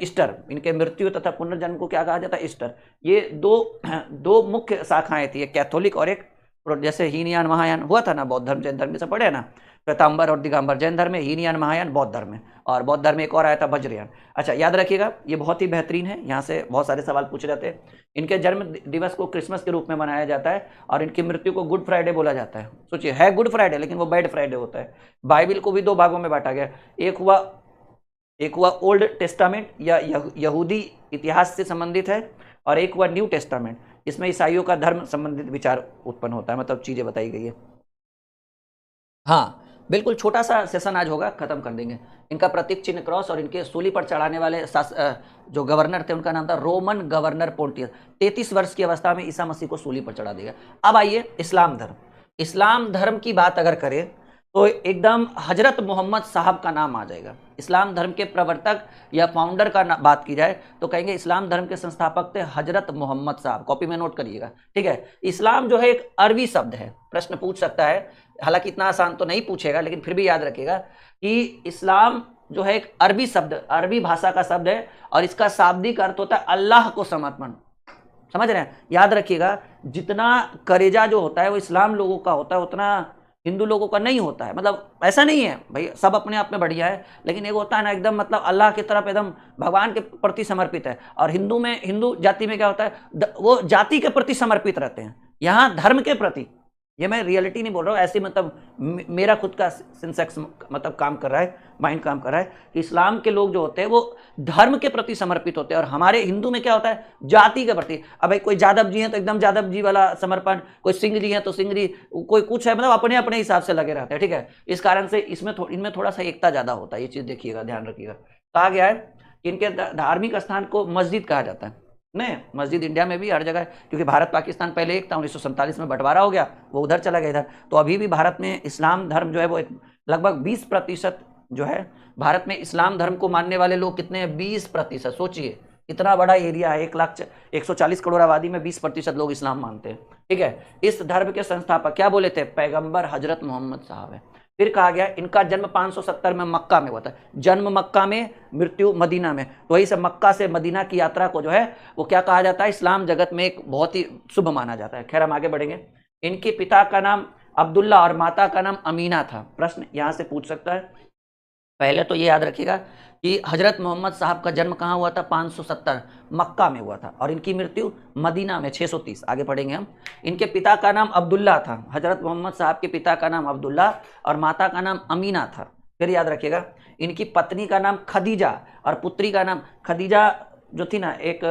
ईस्टर। इनके मृत्यु तथा पुनर्जन्म को क्या कहा जाता है? ईस्टर। ये दो मुख्य शाखाएं थी, एक कैथोलिक और एक, जैसे हीनयान महायान हुआ था ना, बौद्ध धर्म जैन धर्म से पढ़े ना, श्वेतांबर और दिगंबर जैन धर्म में, हीनयान महायान बौद्ध धर्म में, और बौद्ध धर्म में एक और आया था वज्रयान। अच्छा, याद रखिएगा, ये बहुत ही बेहतरीन है, यहाँ से बहुत सारे सवाल पूछे जाते हैं। इनके जन्म दिवस को क्रिसमस के रूप में मनाया जाता है और इनकी मृत्यु को गुड फ्राइडे बोला जाता है। सोचिए, है गुड फ्राइडे लेकिन वो बैड फ्राइडे होता है। बाइबल को भी 2 भागों में बांटा गया, एक हुआ ओल्ड टेस्टामेंट या यहूदी इतिहास से संबंधित है, और एक हुआ न्यू टेस्टामेंट, इसमें ईसाइयों का धर्म संबंधित विचार उत्पन्न होता है, मतलब चीजें बताई गई है। हाँ बिल्कुल, छोटा सा सेशन आज होगा, खत्म कर देंगे। इनका प्रतीक चिन्ह क्रॉस, और इनके सूली पर चढ़ाने वाले जो गवर्नर थे उनका नाम था रोमन गवर्नर पोंटियस। 33 वर्ष की अवस्था में ईसा मसीह को सूली पर चढ़ा दिया। अब आइए इस्लाम धर्म की बात अगर करें तो एकदम हजरत मोहम्मद साहब का नाम आ जाएगा। इस्लाम धर्म के प्रवर्तक या फाउंडर का बात की जाए तो कहेंगे इस्लाम धर्म के संस्थापक थे हजरत मोहम्मद साहब। कॉपी में नोट करिएगा, ठीक है। इस्लाम जो है एक अरबी शब्द है, प्रश्न पूछ सकता है, हालांकि इतना आसान तो नहीं पूछेगा लेकिन फिर भी याद रखिएगा कि इस्लाम जो है एक अरबी शब्द, अरबी भाषा का शब्द है, और इसका शाब्दिक अर्थ होता है अल्लाह को समर्पण। समझ रहे हैं? याद रखिएगा, जितना करेजा जो होता है वो इस्लाम लोगों का होता है उतना हिंदू लोगों का नहीं होता है। मतलब ऐसा नहीं है भाई, सब अपने आप में बढ़िया है, लेकिन एक होता है ना एकदम, मतलब अल्लाह की तरफ एकदम भगवान के प्रति समर्पित है। और हिंदू जाति में क्या होता है, वो जाति के प्रति समर्पित रहते हैं, यहाँ धर्म के प्रति। ये मैं रियलिटी नहीं बोल रहा हूँ, ऐसे मतलब मेरा खुद का सेंसेक्स मतलब काम कर रहा है, माइंड काम कर रहा है कि इस्लाम के लोग जो होते हैं वो धर्म के प्रति समर्पित होते हैं, और हमारे हिंदू में क्या होता है, जाति के प्रति। अब भाई कोई यादव जी हैं तो एकदम यादव जी वाला समर्पण, कोई सिंह जी हैं तो सिंह जी, कोई कुछ है, मतलब अपने अपने हिसाब से लगे रहते हैं, ठीक है। इस कारण से इनमें थोड़ा सा एकता ज्यादा होता है, ये चीज देखिएगा, ध्यान रखिएगा। कहा गया है कि इनके धार्मिक स्थान को मस्जिद कहा जाता है। नहीं, मस्जिद इंडिया में भी हर जगह है, क्योंकि भारत पाकिस्तान पहले एक था, 1947 में बंटवारा हो गया, वो उधर चला गया इधर। तो अभी भी भारत में इस्लाम धर्म जो है वो लगभग 20% जो है, भारत में इस्लाम धर्म को मानने वाले लोग कितने हैं? 20%। सोचिए इतना बड़ा एरिया है, 140 करोड़ आबादी में 20% लोग इस्लाम मानते हैं, ठीक है। इस धर्म के संस्थापक क्या बोले थे? पैगंबर हजरत मोहम्मद साहब है। फिर कहा गया इनका जन्म 570 में मक्का में हुआ था। जन्म मक्का में, मृत्यु मदीना में, तो वही से मक्का से मदीना की यात्रा को जो है वो क्या कहा जाता है, इस्लाम जगत में एक बहुत ही शुभ माना जाता है। खैर हम आगे बढ़ेंगे। इनके पिता का नाम अब्दुल्ला और माता का नाम अमीना था। प्रश्न यहां से पूछ सकता है। पहले तो ये याद रखिएगा कि हजरत मोहम्मद साहब का जन्म कहाँ हुआ था? 570 मक्का में हुआ था और इनकी मृत्यु मदीना में 630। आगे पढ़ेंगे हम। इनके पिता का नाम अब्दुल्ला था, हजरत मोहम्मद साहब के पिता का नाम अब्दुल्ला और माता का नाम अमीना था। फिर याद रखिएगा इनकी पत्नी का नाम खदीजा और पुत्री का नाम खदीजा जो थी ना, एक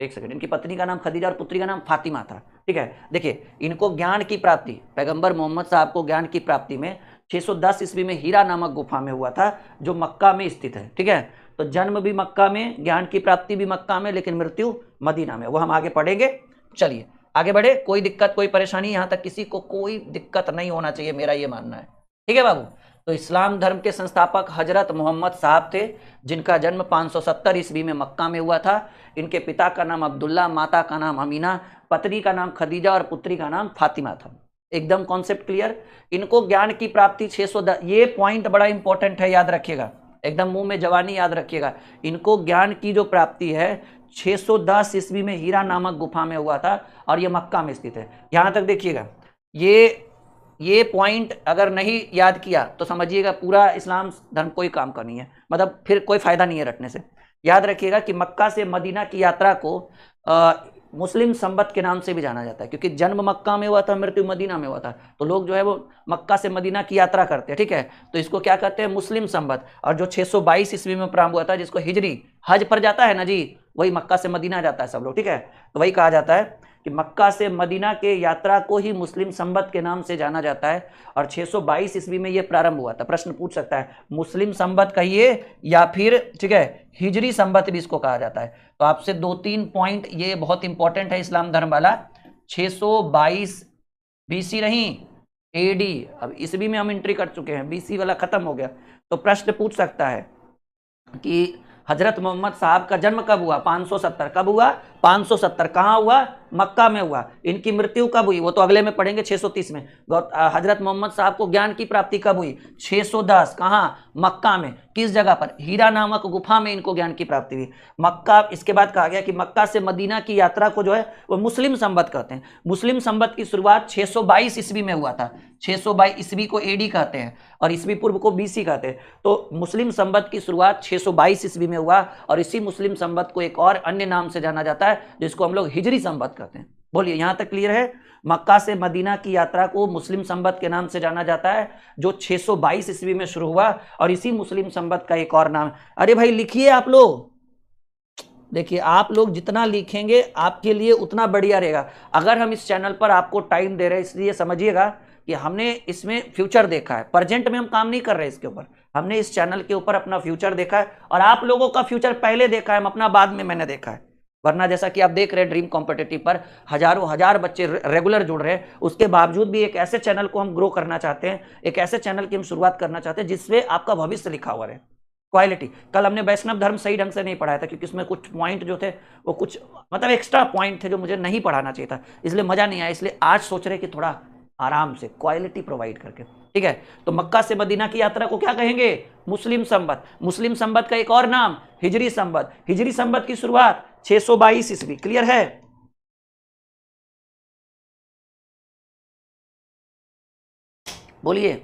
सेकंड, इनकी पत्नी का नाम खदीजा और पुत्री का नाम फातिमा था। ठीक है, देखिए इनको ज्ञान की प्राप्ति, पैगंबर मोहम्मद साहब को ज्ञान की प्राप्ति में 610 ईस्वी में हीरा नामक गुफा में हुआ था जो मक्का में स्थित है। ठीक है, तो जन्म भी मक्का में, ज्ञान की प्राप्ति भी मक्का में, लेकिन मृत्यु मदीना में। वो हम आगे पढ़ेंगे। चलिए आगे बढ़े। कोई दिक्कत, कोई परेशानी? यहां तक किसी को कोई दिक्कत नहीं होना चाहिए, मेरा ये मानना है। ठीक है बाबू। तो इस्लाम धर्म के संस्थापक हजरत मोहम्मद साहब थे जिनका जन्म 570 ईस्वी में मक्का में हुआ था। इनके पिता का नाम अब्दुल्ला, माता का नाम अमीना, पत्नी का नाम खदीजा और पुत्री का नाम फातिमा था। एकदम कॉन्सेप्ट क्लियर। इनको ज्ञान की प्राप्ति 610, ये पॉइंट बड़ा इंपॉर्टेंट है, याद रखिएगा, एकदम मुंह में जवानी याद रखिएगा। इनको ज्ञान की जो प्राप्ति है 610 ईस्वी में हीरा नामक गुफा में हुआ था और ये मक्का में स्थित है। यहां तक देखिएगा, ये पॉइंट अगर नहीं याद किया तो समझिएगा पूरा इस्लाम धर्म कोई काम का नहीं है, मतलब फिर कोई फायदा नहीं है रटने से। याद रखिएगा कि मक्का से मदीना की यात्रा को मुस्लिम संबत के नाम से भी जाना जाता है, क्योंकि जन्म मक्का में हुआ था, मृत्यु मदीना में हुआ था, तो लोग जो है वो मक्का से मदीना की यात्रा करते हैं। ठीक है, तो इसको क्या कहते हैं? मुस्लिम संबत। और जो 622 ईस्वी में प्रारंभ हुआ था, जिसको हिजरी हज पर जाता है ना जी, वही मक्का से मदीना जाता है सब लोग। ठीक है, तो वही कहा जाता है कि मक्का से मदीना के यात्रा को ही मुस्लिम संबत के नाम से जाना जाता है और 622 ईस्वी में यह प्रारंभ हुआ था। प्रश्न पूछ सकता है मुस्लिम संबत कहिए या फिर, ठीक है, हिजरी संबत भी इसको कहा जाता है। तो आपसे 2-3 पॉइंट ये बहुत इंपॉर्टेंट है इस्लाम धर्म वाला। 622 बीसी नहीं, एडी। अब ईस्वी में हम एंट्री कर चुके हैं, बीसी वाला खत्म हो गया। तो प्रश्न पूछ सकता है कि हजरत मोहम्मद साहब का जन्म कब हुआ? 570। कब हुआ? 570। कहाँ हुआ? मक्का में हुआ। इनकी मृत्यु कब हुई? वो तो अगले में पढ़ेंगे, 630 में। हजरत मोहम्मद साहब को ज्ञान की प्राप्ति कब हुई? 610। कहाँ? मक्का में। किस जगह पर? हीरा नामक गुफा में इनको ज्ञान की प्राप्ति हुई, मक्का। इसके बाद कहा गया कि मक्का से मदीना की यात्रा को जो है वो मुस्लिम संबत कहते हैं। मुस्लिम संबत की शुरुआत 622 ईस्वी में हुआ था। 622 ईस्वी को एडी कहते हैं और ईस्वी पूर्व को बीसी कहते हैं। तो मुस्लिम संबत की शुरुआत 622 ईस्वी में हुआ और इसी मुस्लिम संबत को एक और अन्य नाम से जाना जाता है जिसको हम लोग हिजरी संबत कहते हैं। बोलिए, यहां तक क्लियर है? मक्का से मदीना की यात्रा को मुस्लिम संबत के नाम से जाना जाता है जो 622 ईस्वी में शुरू हुआ और इसी मुस्लिम संबत का एक और नाम। अरे भाई लिखिए आप लोग, देखिए आप लोग जितना लिखेंगे आपके लिए उतना बढ़िया रहेगा। अगर हम इस चैनल पर आपको टाइम दे रहे हैं, इसलिए समझिएगा कि हमने इसमें फ्यूचर देखा है, प्रेजेंट में हम काम नहीं कर रहे इसके ऊपर। हमने इस चैनल के ऊपर अपना फ्यूचर देखा है और आप लोगों का फ्यूचर पहले देखा है, हम अपना बाद में मैंने देखा है। वरना जैसा कि आप देख रहे हैं ड्रीम कॉम्पिटिटिव पर हजार बच्चे रेगुलर जुड़ रहे हैं, उसके बावजूद भी एक ऐसे चैनल को हम ग्रो करना चाहते हैं, एक ऐसे चैनल की हम शुरुआत करना चाहते हैं जिसमें आपका भविष्य लिखा हुआ रहे, क्वालिटी। कल हमने वैष्णव धर्म सही ढंग से नहीं पढ़ाया था क्योंकि उसमें कुछ पॉइंट जो थे वो कुछ मतलब एक्स्ट्रा पॉइंट थे जो मुझे नहीं पढ़ाना चाहिए था, इसलिए मजा नहीं आया। इसलिए आज सोच रहे कि थोड़ा आराम से क्वालिटी प्रोवाइड करके। ठीक है, तो मक्का से मदीना की यात्रा को क्या कहेंगे? मुस्लिम संबत। मुस्लिम संबत का एक और नाम हिजरी संबत। हिजरी संबत की शुरुआत 622 ईस्वी। क्लियर है? बोलिए।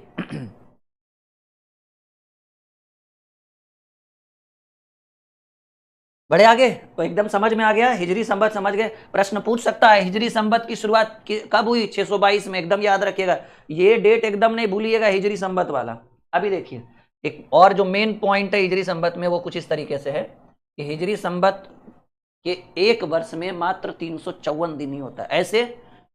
बड़े आगे तो एकदम समझ में आ गया, हिजरी संबत समझ गए। प्रश्न पूछ सकता है हिजरी संबत की शुरुआत कब हुई? 622 में। एकदम याद रखिएगा, ये डेट एकदम नहीं भूलिएगा हिजरी संबत वाला। अभी देखिए एक और जो मेन पॉइंट है हिजरी संबत में वो कुछ इस तरीके से है कि हिजरी संबत के एक वर्ष में मात्र 354 दिन ही होता है, ऐसे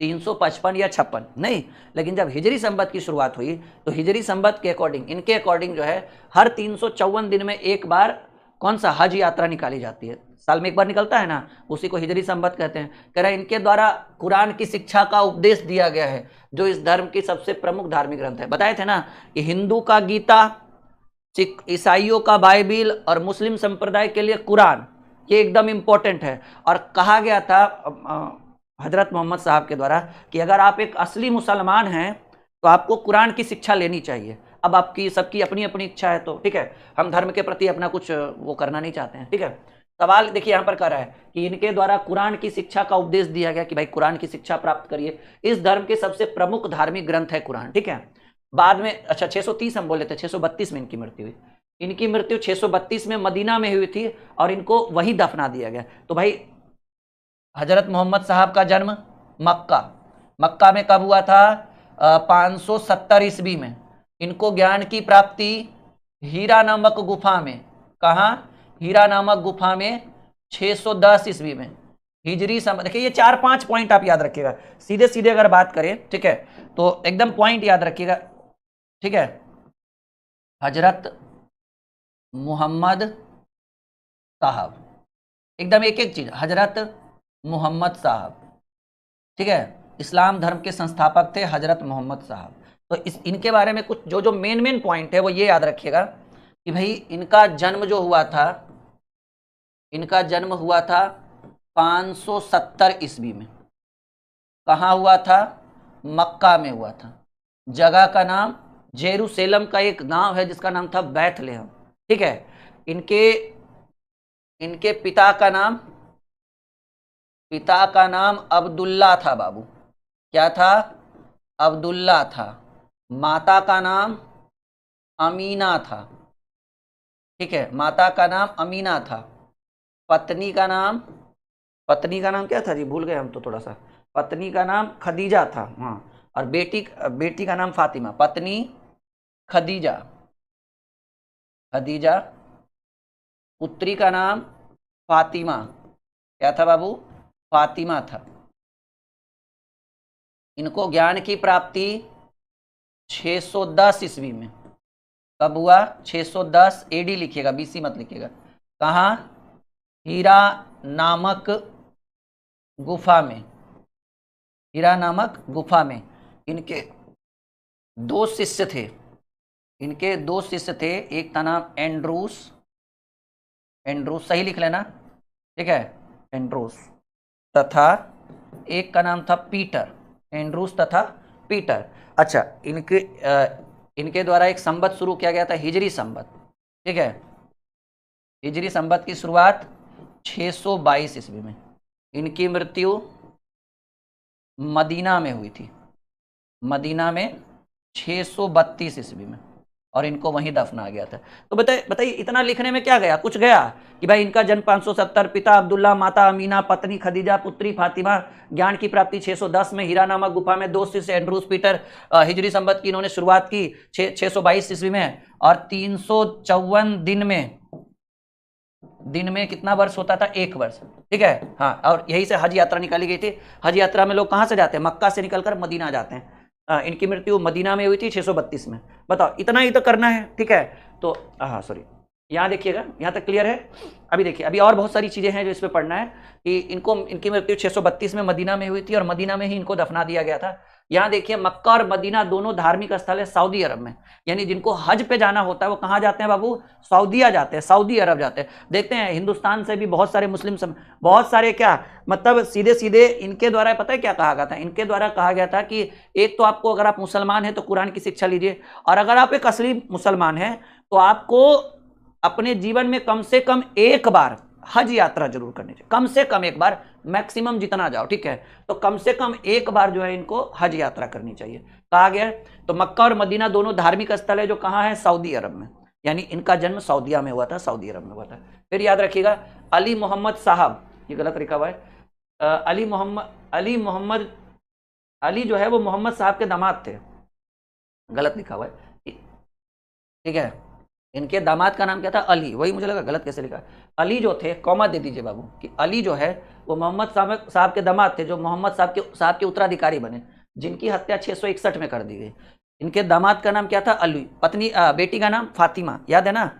355 या 56 नहीं। लेकिन जब हिजरी संबत की शुरुआत हुई तो हिजरी संबत के अकॉर्डिंग, इनके अकॉर्डिंग जो है हर 354 दिन में एक बार कौन सा? हज यात्रा निकाली जाती है। साल में एक बार निकलता है ना, उसी को हिजरी संबत कहते हैं। कह रहा है इनके द्वारा कुरान की शिक्षा का उपदेश दिया गया है जो इस धर्म की सबसे प्रमुख धार्मिक ग्रंथ है। बताए थे ना कि हिंदू का गीता, ईसाइयों का बाइबिल और मुस्लिम संप्रदाय के लिए कुरान, ये एकदम इंपॉर्टेंट है। और कहा गया था हजरत मोहम्मद साहब के द्वारा कि अगर आप एक असली मुसलमान हैं तो आपको कुरान की शिक्षा लेनी चाहिए। अब आपकी सबकी अपनी अपनी इच्छा है, तो ठीक है, हम धर्म के प्रति अपना कुछ वो करना नहीं चाहते हैं। ठीक है, सवाल देखिए यहाँ पर कर रहा है कि इनके द्वारा कुरान की शिक्षा का उपदेश दिया गया कि भाई कुरान की शिक्षा प्राप्त करिए। इस धर्म के सबसे प्रमुख धार्मिक ग्रंथ है कुरान, ठीक है। बाद में अच्छा 630 हम बोले थे, 632 में इनकी मृत्यु हुई। इनकी मृत्यु 632 में मदीना में हुई थी और इनको वही दफना दिया गया। तो भाई हजरत मोहम्मद साहब का जन्म मक्का में कब हुआ था? 570 ईस्वी में। इनको ज्ञान की प्राप्ति हीरा नामक गुफा में, कहाँ? हीरा नामक गुफा में 610 ईस्वी में हिजरी समय। देखिए ये 4-5 पॉइंट आप याद रखिएगा, सीधे सीधे अगर बात करें, ठीक है, तो एकदम पॉइंट याद रखिएगा, ठीक है। हजरत मोहम्मद साहब, एकदम एक एक चीज, हजरत मोहम्मद साहब, ठीक है, इस्लाम धर्म के संस्थापक थे हजरत मोहम्मद साहब। तो इनके बारे में कुछ जो मेन पॉइंट है वो ये याद रखिएगा कि भाई इनका जन्म जो हुआ था, इनका जन्म हुआ था 570 ईस्वी में। कहाँ हुआ था? मक्का में हुआ था। जगह का नाम जेरूसलम का एक गांव है जिसका नाम था बैथलेहम, ठीक है। इनके पिता का नाम अब्दुल्ला था बाबू। क्या था? अब्दुल्ला था। माता का नाम अमीना था, ठीक है, माता का नाम अमीना था। पत्नी का नाम क्या था जी, भूल गए हम तो थोड़ा सा। पत्नी का नाम खदीजा था, हाँ। और बेटी का नाम फातिमा। पत्नी खदीजा, पुत्री का नाम फातिमा। क्या था बाबू? फातिमा था। इनको ज्ञान की प्राप्ति 610 ईस्वी में। कब हुआ? 610 एडी लिखिएगा, बीसी मत लिखिएगा। कहाँ? हीरा नामक गुफा में। हीरा नामक गुफा में इनके दो शिष्य थे। एक का नाम एंड्रूस, सही लिख लेना, ठीक है, एंड्रूस, तथा एक का नाम था पीटर। एंड्रूस तथा पीटर। अच्छा, इनके द्वारा एक संवत शुरू किया गया था, हिजरी संवत, ठीक है। हिजरी संवत की शुरुआत 622 ईस्वी में। इनकी मृत्यु मदीना में हुई थी, मदीना में 632 ईस्वी में, और इनको वहीं दफना गया था। तो बताइए इतना लिखने में क्या गया? कुछ गया कि भाई इनका जन्म 570, पिता अब्दुल्ला, माता अमीना, पत्नी खदीजा, पुत्री फातिमा, ज्ञान की प्राप्ति 610 में हीरा नामक गुफा में, दो शिष्य एंड्रूस पीटर, हिजरी संवत की इन्होंने शुरुआत की 622 ईस्वी में, और 354 दिन में कितना वर्ष होता था? 1 वर्ष, ठीक है, हाँ। और यही से हज यात्रा निकाली गई थी। हज यात्रा में लोग कहाँ से जाते हैं? मक्का से निकलकर मदीना जाते हैं। इनकी मृत्यु मदीना में हुई थी 632 में। बताओ, इतना ही तो करना है, ठीक है। तो हाँ सॉरी, यहाँ देखिएगा, यहाँ तक क्लियर है। अभी देखिए, अभी और बहुत सारी चीजें हैं जो इस पे पढ़ना है कि इनकी मृत्यु 632 में मदीना में हुई थी और मदीना में ही इनको दफना दिया गया था। यहाँ देखिए, मक्का और मदीना दोनों धार्मिक स्थल है सऊदी अरब में। यानी जिनको हज पे जाना होता है वो कहाँ जाते हैं बाबू? सऊदीया जाते हैं, सऊदी अरब जाते हैं। देखते हैं हिंदुस्तान से भी बहुत सारे मुस्लिम बहुत सारे, क्या मतलब, सीधे सीधे इनके द्वारा पता है क्या कहा गया था? इनके द्वारा कहा गया था कि एक तो आपको, अगर आप मुसलमान हैं तो कुरान की शिक्षा लीजिए, और अगर आप एक असली मुसलमान हैं तो आपको अपने जीवन में कम से कम एक बार हज यात्रा जरूर करनी चाहिए। कम से कम एक बार, मैक्सिमम जितना जाओ, ठीक है, तो कम से कम एक बार जो है इनको हज यात्रा करनी चाहिए, कहा गया है। तो मक्का और मदीना दोनों धार्मिक स्थल है जो कहाँ है? सऊदी अरब में। यानी इनका जन्म सऊदिया में हुआ था, सऊदी अरब में हुआ था। फिर याद रखिएगा, अली मोहम्मद साहब, ये गलत लिखा हुआ है, अली जो है वो मोहम्मद साहब के दामाद थे, गलत लिखा हुआ है, ठीक है। इनके दामाद का नाम क्या था? अली। वही मुझे लगा गलत कैसे लिखा। अली जो थे, कॉमा दे दीजिए बाबू, कि अली जो है वो मोहम्मद साहब के दामाद थे, जो मोहम्मद साहब के उत्तराधिकारी बने, जिनकी हत्या 661 में कर दी गई। इनके दामाद का नाम क्या था? अली। बेटी का नाम फातिमा, याद है ना?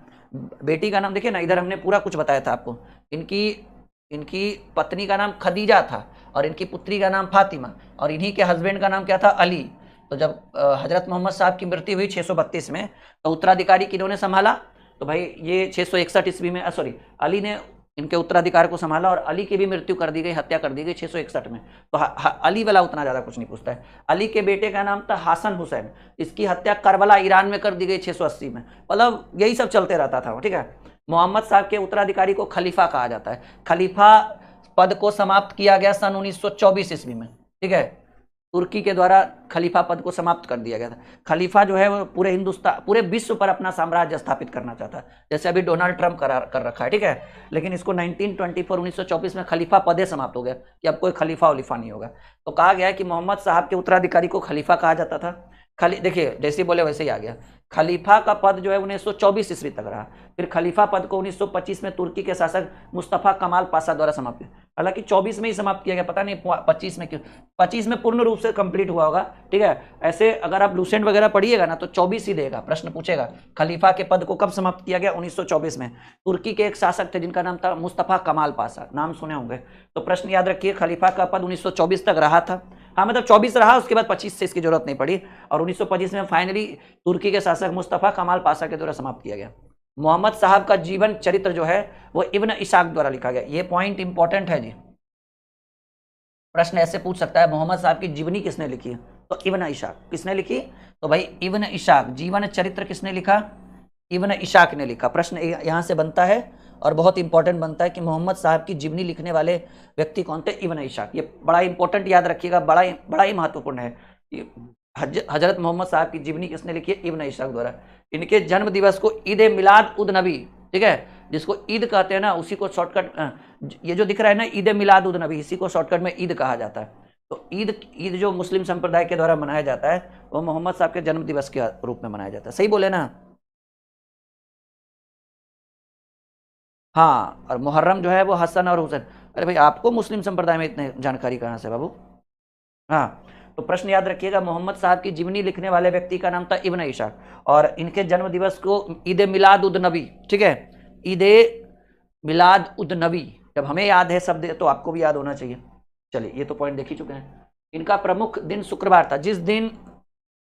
बेटी का नाम देखिए ना, इधर हमने पूरा कुछ बताया था आपको। इनकी पत्नी का नाम खदीजा था और इनकी पुत्री का नाम फातिमा, और इन्हीं के हस्बैंड का नाम क्या था? अली। तो जब हजरत मोहम्मद साहब की मृत्यु हुई 632 में, तो उत्तराधिकारी किन्होंने संभाला? तो भाई ये 661 ईस्वी में, सॉरी, अली ने इनके उत्तराधिकार को संभाला, और अली की भी मृत्यु कर दी गई, हत्या कर दी गई 661 में। तो अली वाला उतना ज़्यादा कुछ नहीं पूछता है। अली के बेटे का नाम था हसन हुसैन, इसकी हत्या करबला ईरान में कर दी गई 680 में। मतलब यही सब चलते रहता था, ठीक है। मोहम्मद साहब के उत्तराधिकारी को खलीफा कहा जाता है। खलीफा पद को समाप्त किया गया सन 1924 ईस्वी में, ठीक है। तुर्की के द्वारा खलीफा पद को समाप्त कर दिया गया था। खलीफा जो है वो पूरे हिंदुस्तान, पूरे विश्व पर अपना साम्राज्य स्थापित करना चाहता है, जैसे अभी डोनाल्ड ट्रंप कर रखा है, ठीक है। लेकिन इसको 1924 में खलीफा पदे समाप्त हो गया कि अब कोई खलीफा उलीफा नहीं होगा। तो कहा गया है कि मोहम्मद साहब के उत्तराधिकारी को खलीफा कहा जाता था। देखिए जैसे बोले वैसे ही आ गया। खलीफा का पद जो है 1924 ईस्वी तक रहा। फिर खलीफा पद को 1925 में तुर्की के शासक मुस्तफा कमाल पाशा द्वारा समाप्त किया। हालांकि 24 में ही समाप्त किया गया, पता नहीं 25 में क्यों। 25 में पूर्ण रूप से कंप्लीट हुआ होगा, ठीक है। ऐसे अगर आप लूसेंट वगैरह पढ़िएगा ना तो 24 ही देगा, प्रश्न पूछेगा खलीफा के पद को कब समाप्त किया गया, 1924 में। तुर्की के एक शासक थे जिनका नाम था मुस्तफा कमाल पाशा, नाम सुने होंगे। तो प्रश्न याद रखिए, खलीफा का पद 1924 तक रहा था। हाँ मतलब 24 रहा, उसके बाद 25 से इसकी जरूरत नहीं पड़ी, और 1925 में फाइनली तुर्की के शासक मुस्तफा कमाल पाशा के द्वारा समाप्त किया गया। मोहम्मद साहब का जीवन चरित्र जो है वो इब्न इशाक द्वारा लिखा गया। ये पॉइंट इंपॉर्टेंट है जी, प्रश्न ऐसे पूछ सकता है, मोहम्मद साहब की जीवनी किसने लिखी है? तो इब्न इशाक। किसने लिखी? तो भाई इब्न इशाक। जीवन चरित्र किसने लिखा? इब्न इशाक ने लिखा। प्रश्न यहाँ से बनता है और बहुत इंपॉर्टेंट बनता है कि मोहम्मद साहब की जीवनी लिखने वाले व्यक्ति कौन थे? इब्न इशाक। ये बड़ा इंपॉर्टेंट, याद रखिएगा, बड़ा ही महत्वपूर्ण है। हजरत मोहम्मद साहब की जीवनी किसने लिखी है? इब्न इशाक द्वारा। इनके जन्म दिवस को ईद मिलाद उद नबी, ठीक है, जिसको ईद कहते हैं ना, उसी को शॉर्टकट, ये जो दिख रहा है ना ईद मिलाद उद नबी, इसी को शॉर्टकट में ईद कहा जाता है। तो ईद जो मुस्लिम संप्रदाय के द्वारा मनाया जाता है वो मोहम्मद साहब के जन्म दिवस के रूप में मनाया जाता है। सही बोले ना? हाँ, और मुहर्रम जो है वो हसन और हुसैन। अरे भाई आपको मुस्लिम संप्रदाय में इतने जानकारी कहाँ से बाबू? हाँ, तो प्रश्न याद रखिएगा, मोहम्मद साहब की जीवनी लिखने वाले व्यक्ति का नाम था इब्न इशाक, और इनके जन्म दिवस को ईद मिलाद उद नबी, ठीक है, ईद मिलाद उद नबी। जब हमें याद है शब्द तो आपको भी याद होना चाहिए। चलिए ये तो पॉइंट देख ही चुके हैं। इनका प्रमुख दिन शुक्रवार था। जिस दिन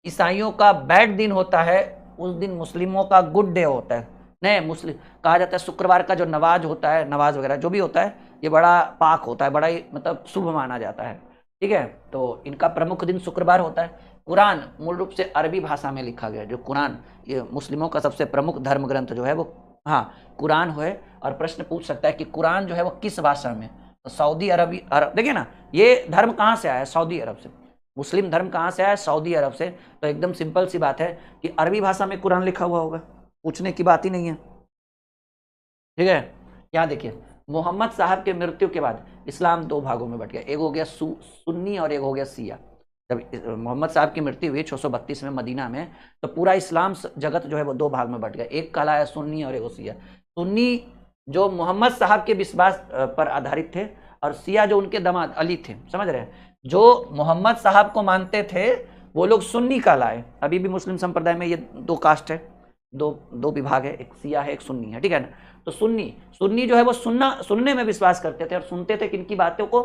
ईसाइयों का बैड दिन होता है उस दिन मुस्लिमों का गुड डे होता है। नहीं, मुस्लिम कहा जाता है शुक्रवार का जो नवाज होता है, नवाज वगैरह जो भी होता है, ये बड़ा पाक होता है, बड़ा ही मतलब शुभ माना जाता है, ठीक है। तो इनका प्रमुख दिन शुक्रवार होता है। कुरान मूल रूप से अरबी भाषा में लिखा गया। जो कुरान, ये मुस्लिमों का सबसे प्रमुख धर्म ग्रंथ जो है वो, हाँ, कुरान है। और प्रश्न पूछ सकता है कि कुरान जो है वो किस भाषा में? तो सऊदी अरब, देखिए ना, ये धर्म कहाँ से आया है? सऊदी अरब से। मुस्लिम धर्म कहाँ से आया है? सऊदी अरब से। तो एकदम सिंपल सी बात है कि अरबी भाषा में कुरान लिखा हुआ होगा, पूछने की बात ही नहीं है, ठीक है। यहाँ देखिए, मोहम्मद साहब के मृत्यु के बाद इस्लाम दो भागों में बट गया। एक हो गया सुन्नी और एक हो गया शिया। जब मोहम्मद साहब की मृत्यु हुई 632 में मदीना में, तो पूरा इस्लाम जगत जो है वो दो भाग में बट गया। एक कहलाया सुन्नी और एक शिया। सुन्नी जो मोहम्मद साहब के विश्वास पर आधारित थे, और शिया जो उनके दामाद अली थे, समझ रहे हैं, जो मोहम्मद साहब को मानते थे वो लोग सुन्नी कहलाए। अभी भी मुस्लिम संप्रदाय में ये दो कास्ट है, दो विभाग है, एक शिया है एक सुन्नी है, ठीक है ना। तो सुन्नी जो है वो सुनने में विश्वास करते थे और सुनते थे किनकी बातों को?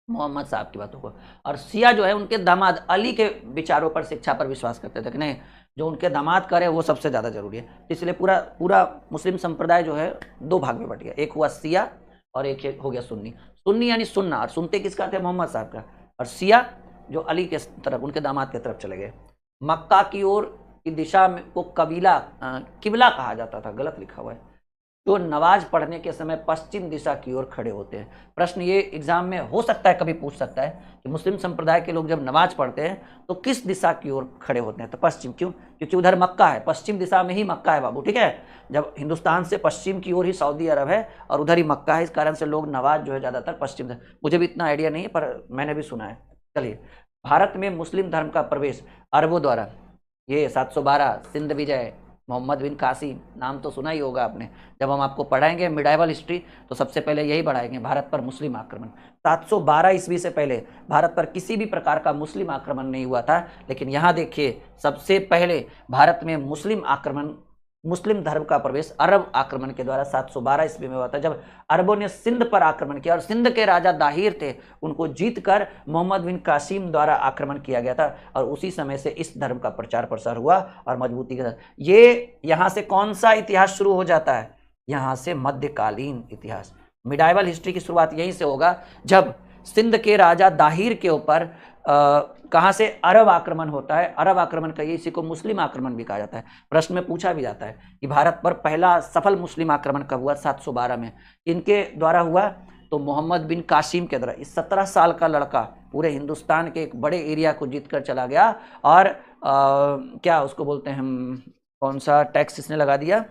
मोहम्मद साहब की बातों को। और शिया जो है उनके दामाद अली के विचारों पर, शिक्षा पर विश्वास करते थे कि नहीं, जो उनके दामाद करे वो सबसे ज़्यादा जरूरी है। इसलिए पूरा मुस्लिम संप्रदाय जो है दो भाग में बट गया। एक हुआ शिया और एक हो गया सुन्नी। सुन्नी यानी सुनना, और सुनते किसका थे? मोहम्मद साहब का। और शिया जो अली के तरफ, उनके दामाद के तरफ चले गए। मक्का की ओर की दिशा में को किबला कहा जाता था, गलत लिखा हुआ है। जो नमाज पढ़ने के समय पश्चिम दिशा की ओर खड़े होते हैं। प्रश्न ये एग्जाम में हो सकता है, कभी पूछ सकता है कि मुस्लिम संप्रदाय के लोग जब नमाज पढ़ते हैं तो किस दिशा की ओर खड़े होते हैं? तो पश्चिम। क्यों? क्योंकि उधर मक्का है, पश्चिम दिशा में ही मक्का है बाबू, ठीक है। जब हिंदुस्तान से पश्चिम की ओर ही सऊदी अरब है और उधर ही मक्का है, इस कारण से लोग नमाज जो है ज़्यादातर पश्चिम से। मुझे भी इतना आइडिया नहीं है पर मैंने भी सुना है। चलिए, भारत में मुस्लिम धर्म का प्रवेश अरबों द्वारा, ये 712 सिंध विजय, मोहम्मद बिन कासिम, नाम तो सुना ही होगा आपने। जब हम आपको पढ़ाएंगे मिडाइवल हिस्ट्री तो सबसे पहले यही पढ़ाएंगे, भारत पर मुस्लिम आक्रमण। 712 ईस्वी से पहले भारत पर किसी भी प्रकार का मुस्लिम आक्रमण नहीं हुआ था, लेकिन यहाँ देखिए सबसे पहले भारत में मुस्लिम धर्म का प्रवेश अरब आक्रमण के द्वारा 712 ईस्वी में हुआ था, जब अरबों ने सिंध पर आक्रमण किया और सिंध के राजा दाहिर थे, उनको जीतकर मोहम्मद बिन कासिम द्वारा आक्रमण किया गया था। और उसी समय से इस धर्म का प्रचार प्रसार हुआ और मजबूती के साथ। ये यहाँ से कौन सा इतिहास शुरू हो जाता है? यहाँ से मध्यकालीन इतिहास, मिडाइवल हिस्ट्री की शुरुआत यहीं से होगा, जब सिंध के राजा दाहिर के ऊपर कहाँ से अरब आक्रमण होता है। अरब आक्रमण कहिए, इसी को मुस्लिम आक्रमण भी कहा जाता है। प्रश्न में पूछा भी जाता है कि भारत पर पहला सफल मुस्लिम आक्रमण कब हुआ, 712 में इनके द्वारा हुआ। तो मोहम्मद बिन कासिम के द्वारा। इस 17 साल का लड़का पूरे हिंदुस्तान के एक बड़े एरिया को जीत कर चला गया और क्या उसको बोलते हैं हम, कौन सा टैक्स इसने लगा दिया,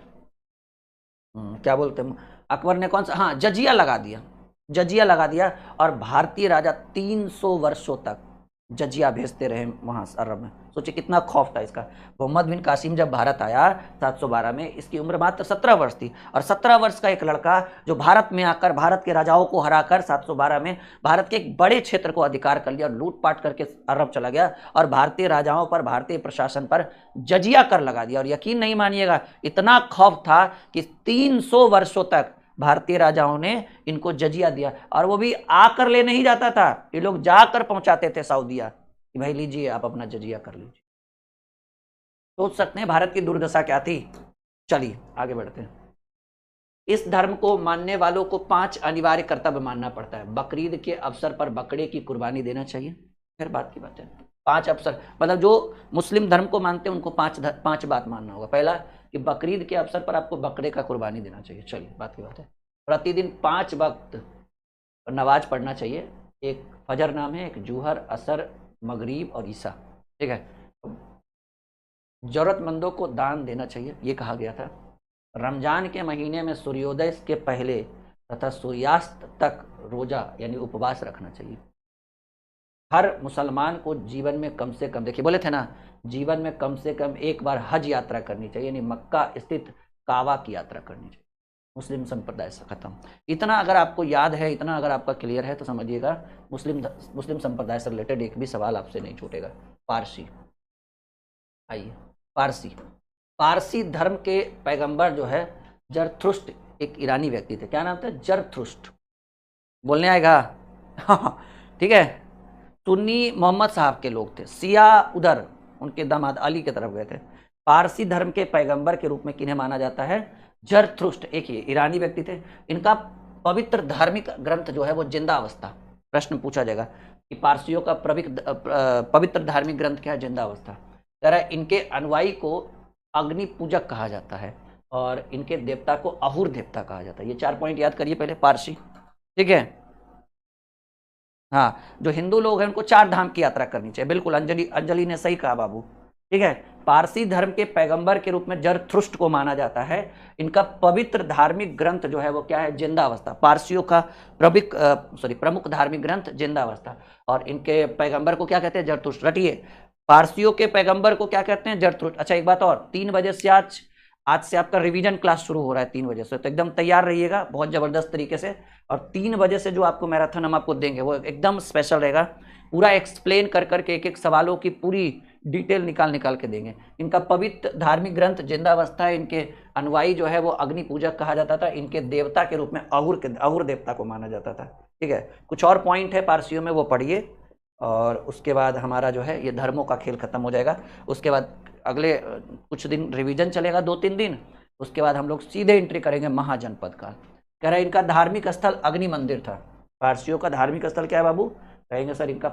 क्या बोलते हैं अकबर ने, कौन सा, हाँ जजिया लगा दिया। जजिया लगा दिया और भारतीय राजा 300 वर्षों तक जजिया भेजते रहे वहाँ अरब में। सोचिए कितना खौफ था इसका। मोहम्मद बिन कासिम जब भारत आया 712 में, इसकी उम्र मात्र 17 वर्ष थी और 17 वर्ष का एक लड़का जो भारत में आकर भारत के राजाओं को हराकर 712 में भारत के एक बड़े क्षेत्र को अधिकार कर लिया और लूटपाट करके अरब चला गया और भारतीय राजाओं पर, भारतीय प्रशासन पर जजिया कर लगा दिया। और यकीन नहीं मानिएगा, इतना खौफ था कि 300 वर्षों तक भारतीय राजाओं ने इनको जजिया दिया। और वो भी आकर ले नहीं जाता था, ये लोग जाकर पहुंचाते थे सऊदीया कि भाई लीजिए आप अपना जजिया कर लीजिए। सोच सकते हैं भारत की दुर्दशा क्या थी। चलिए आगे बढ़ते हैं। इस धर्म को मानने वालों को 5 अनिवार्य कर्तव्य मानना पड़ता है। बकरीद के अवसर पर बकरे की कुर्बानी देना चाहिए। फिर बात की बात है, 5 अवसर, मतलब जो मुस्लिम धर्म को मानते हैं उनको 5 बात मानना होगा। पहला कि बकरीद के अवसर पर आपको बकरे का कुर्बानी देना चाहिए। चलिए बात की बात है। प्रतिदिन 5 वक्त नमाज पढ़ना चाहिए। एक फजर नाम है, एक जूहर, असर, मगरिब और ईसा, ठीक है। जरूरतमंदों को दान देना चाहिए, ये कहा गया था। रमजान के महीने में सूर्योदय के पहले तथा सूर्यास्त तक रोजा यानी उपवास रखना चाहिए। हर मुसलमान को जीवन में कम से कम, देखिए बोले थे ना, जीवन में कम से कम एक बार हज यात्रा करनी चाहिए, यानी मक्का स्थित काबा की यात्रा करनी चाहिए। मुस्लिम संप्रदाय से खत्म। इतना अगर आपको याद है, इतना अगर आपका क्लियर है तो समझिएगा मुस्लिम संप्रदाय से रिलेटेड एक भी सवाल आपसे नहीं छूटेगा। पारसी, आइए पारसी धर्म के पैगंबर जो है जरथुष्ट, एक ईरानी व्यक्ति थे। क्या नाम था? जरथुष्ट। बोलने आएगा? ठीक है। सुन्नी मोहम्मद साहब के लोग थे, सिया उधर उनके दामाद अली की तरफ गए थे। पारसी धर्म के पैगंबर के रूप में किन्हें माना जाता है? जरथुष्ट, एक ये ईरानी व्यक्ति थे। इनका पवित्र धार्मिक ग्रंथ जो है वो जिंदा अवस्था। प्रश्न पूछा जाएगा कि पारसियों का पवित्र धार्मिक ग्रंथ क्या है? जिंदा अवस्था। कह रहा है इनके अनुयायी को अग्नि पूजक कहा जाता है और इनके देवता को अहुर देवता कहा जाता है। ये 4 पॉइंट याद करिए पहले। पारसी, ठीक है। हाँ, जो हिंदू लोग हैं उनको 4 धाम की यात्रा करनी चाहिए। बिल्कुल, अंजलि ने सही कहा बाबू, ठीक है। पारसी धर्म के पैगंबर के रूप में जरथुष्ट को माना जाता है। इनका पवित्र धार्मिक ग्रंथ जो है वो क्या है? जिंदा अवस्था। पारसियों का प्रमुख धार्मिक ग्रंथ जिंदा अवस्था। और इनके पैगंबर को क्या कहते हैं? जरथुष्ट। रटिए, पारसियों के पैगंबर को क्या कहते हैं? जरथुष्ट। अच्छा एक बात और, 3 बजे से आज से आपका रिवीजन क्लास शुरू हो रहा है 3 बजे से, तो एकदम तैयार रहिएगा बहुत जबरदस्त तरीके से। और 3 बजे से जो आपको मैराथन हम आपको देंगे वो एकदम स्पेशल रहेगा। पूरा एक्सप्लेन कर करके एक सवालों की पूरी डिटेल निकाल के देंगे। इनका पवित्र धार्मिक ग्रंथ जिंदा अवस्था है। इनके अनुयायी जो है वो अग्नि पूजक कहा जाता था। इनके देवता के रूप में अहुर देवता को माना जाता था, ठीक है। कुछ और पॉइंट है पारसियों में, वो पढ़िए और उसके बाद हमारा जो है ये धर्मों का खेल खत्म हो जाएगा। उसके बाद अगले कुछ दिन रिवीजन चलेगा, 2-3 दिन। उसके बाद हम लोग सीधे एंट्री करेंगे महाजनपद काल। कह रहा है इनका धार्मिक स्थल अग्नि मंदिर था। पारसियों का धार्मिक स्थल क्या है बाबू? कहेंगे सर इनका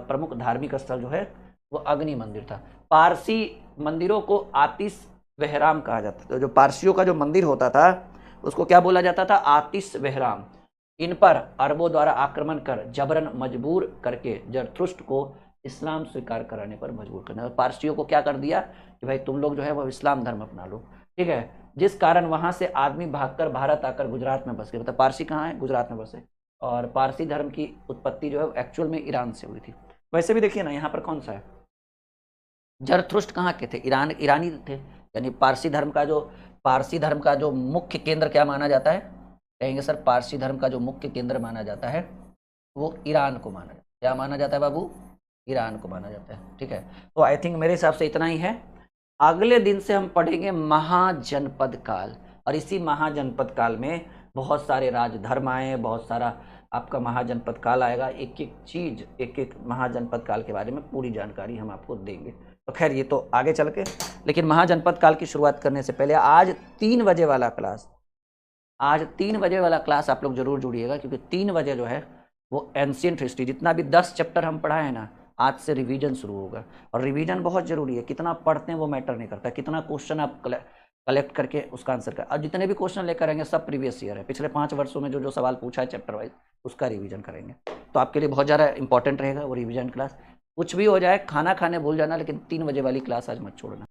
प्रमुख धार्मिक स्थल जो है वो अग्नि मंदिर था। पारसी मंदिरों को आतिश वहराम कहा जाता था। तो जो पारसियों का जो मंदिर होता था उसको क्या बोला जाता था? आतिश वहराम। इन पर अरबों द्वारा आक्रमण कर जबरन मजबूर करके जरथुष्ट को इस्लाम स्वीकार कराने पर मजबूर करना। पारसियों को क्या कर दिया कि भाई तुम लोग जो है वो इस्लाम धर्म अपना लो, ठीक है। जिस कारण वहां से आदमी भागकर भारत आकर गुजरात में बस गए। मतलब पारसी कहाँ है? गुजरात में बसे। और पारसी धर्म की उत्पत्ति जो है एक्चुअल में ईरान से हुई थी। वैसे भी देखिए ना, यहाँ पर कौन सा है? जरथुष्ट कहाँ के थे? ईरानी थे। यानी पारसी धर्म का जो मुख्य केंद्र क्या माना जाता है? कहेंगे सर पारसी धर्म का जो मुख्य केंद्र माना जाता है वो ईरान को माना जाता है। क्या माना जाता है बाबू? ईरान को माना जाता है, ठीक है। तो आई थिंक मेरे हिसाब से इतना ही है। अगले दिन से हम पढ़ेंगे महाजनपद काल। और इसी महाजनपद काल में बहुत सारे राजधर्म आए, बहुत सारा आपका महाजनपद काल आएगा। एक एक चीज, एक एक महाजनपद काल के बारे में पूरी जानकारी हम आपको देंगे। तो खैर ये तो आगे चल के, लेकिन महाजनपद काल की शुरुआत करने से पहले आज 3 बजे वाला क्लास आप लोग जरूर जुड़िएगा, क्योंकि 3 बजे जो है वो एंशिएंट हिस्ट्री, जितना भी 10 चैप्टर हम पढ़ाए हैं ना, आज से रिवीजन शुरू होगा। और रिवीजन बहुत ज़रूरी है, कितना पढ़ते हैं वो मैटर नहीं करता, कितना क्वेश्चन आप कलेक्ट करके उसका आंसर कर। और जितने भी क्वेश्चन लेकर आएंगे सब प्रीवियस ईयर है, पिछले 5 वर्षों में जो जो सवाल पूछा है चैप्टर वाइज उसका रिवीजन करेंगे। तो आपके लिए बहुत ज़्यादा इंपॉर्टेंट रहेगा वो रिवीजन क्लास। कुछ भी हो जाए, खाना खाने भूल जाना, लेकिन 3 बजे वाली क्लास आज मत छोड़ना।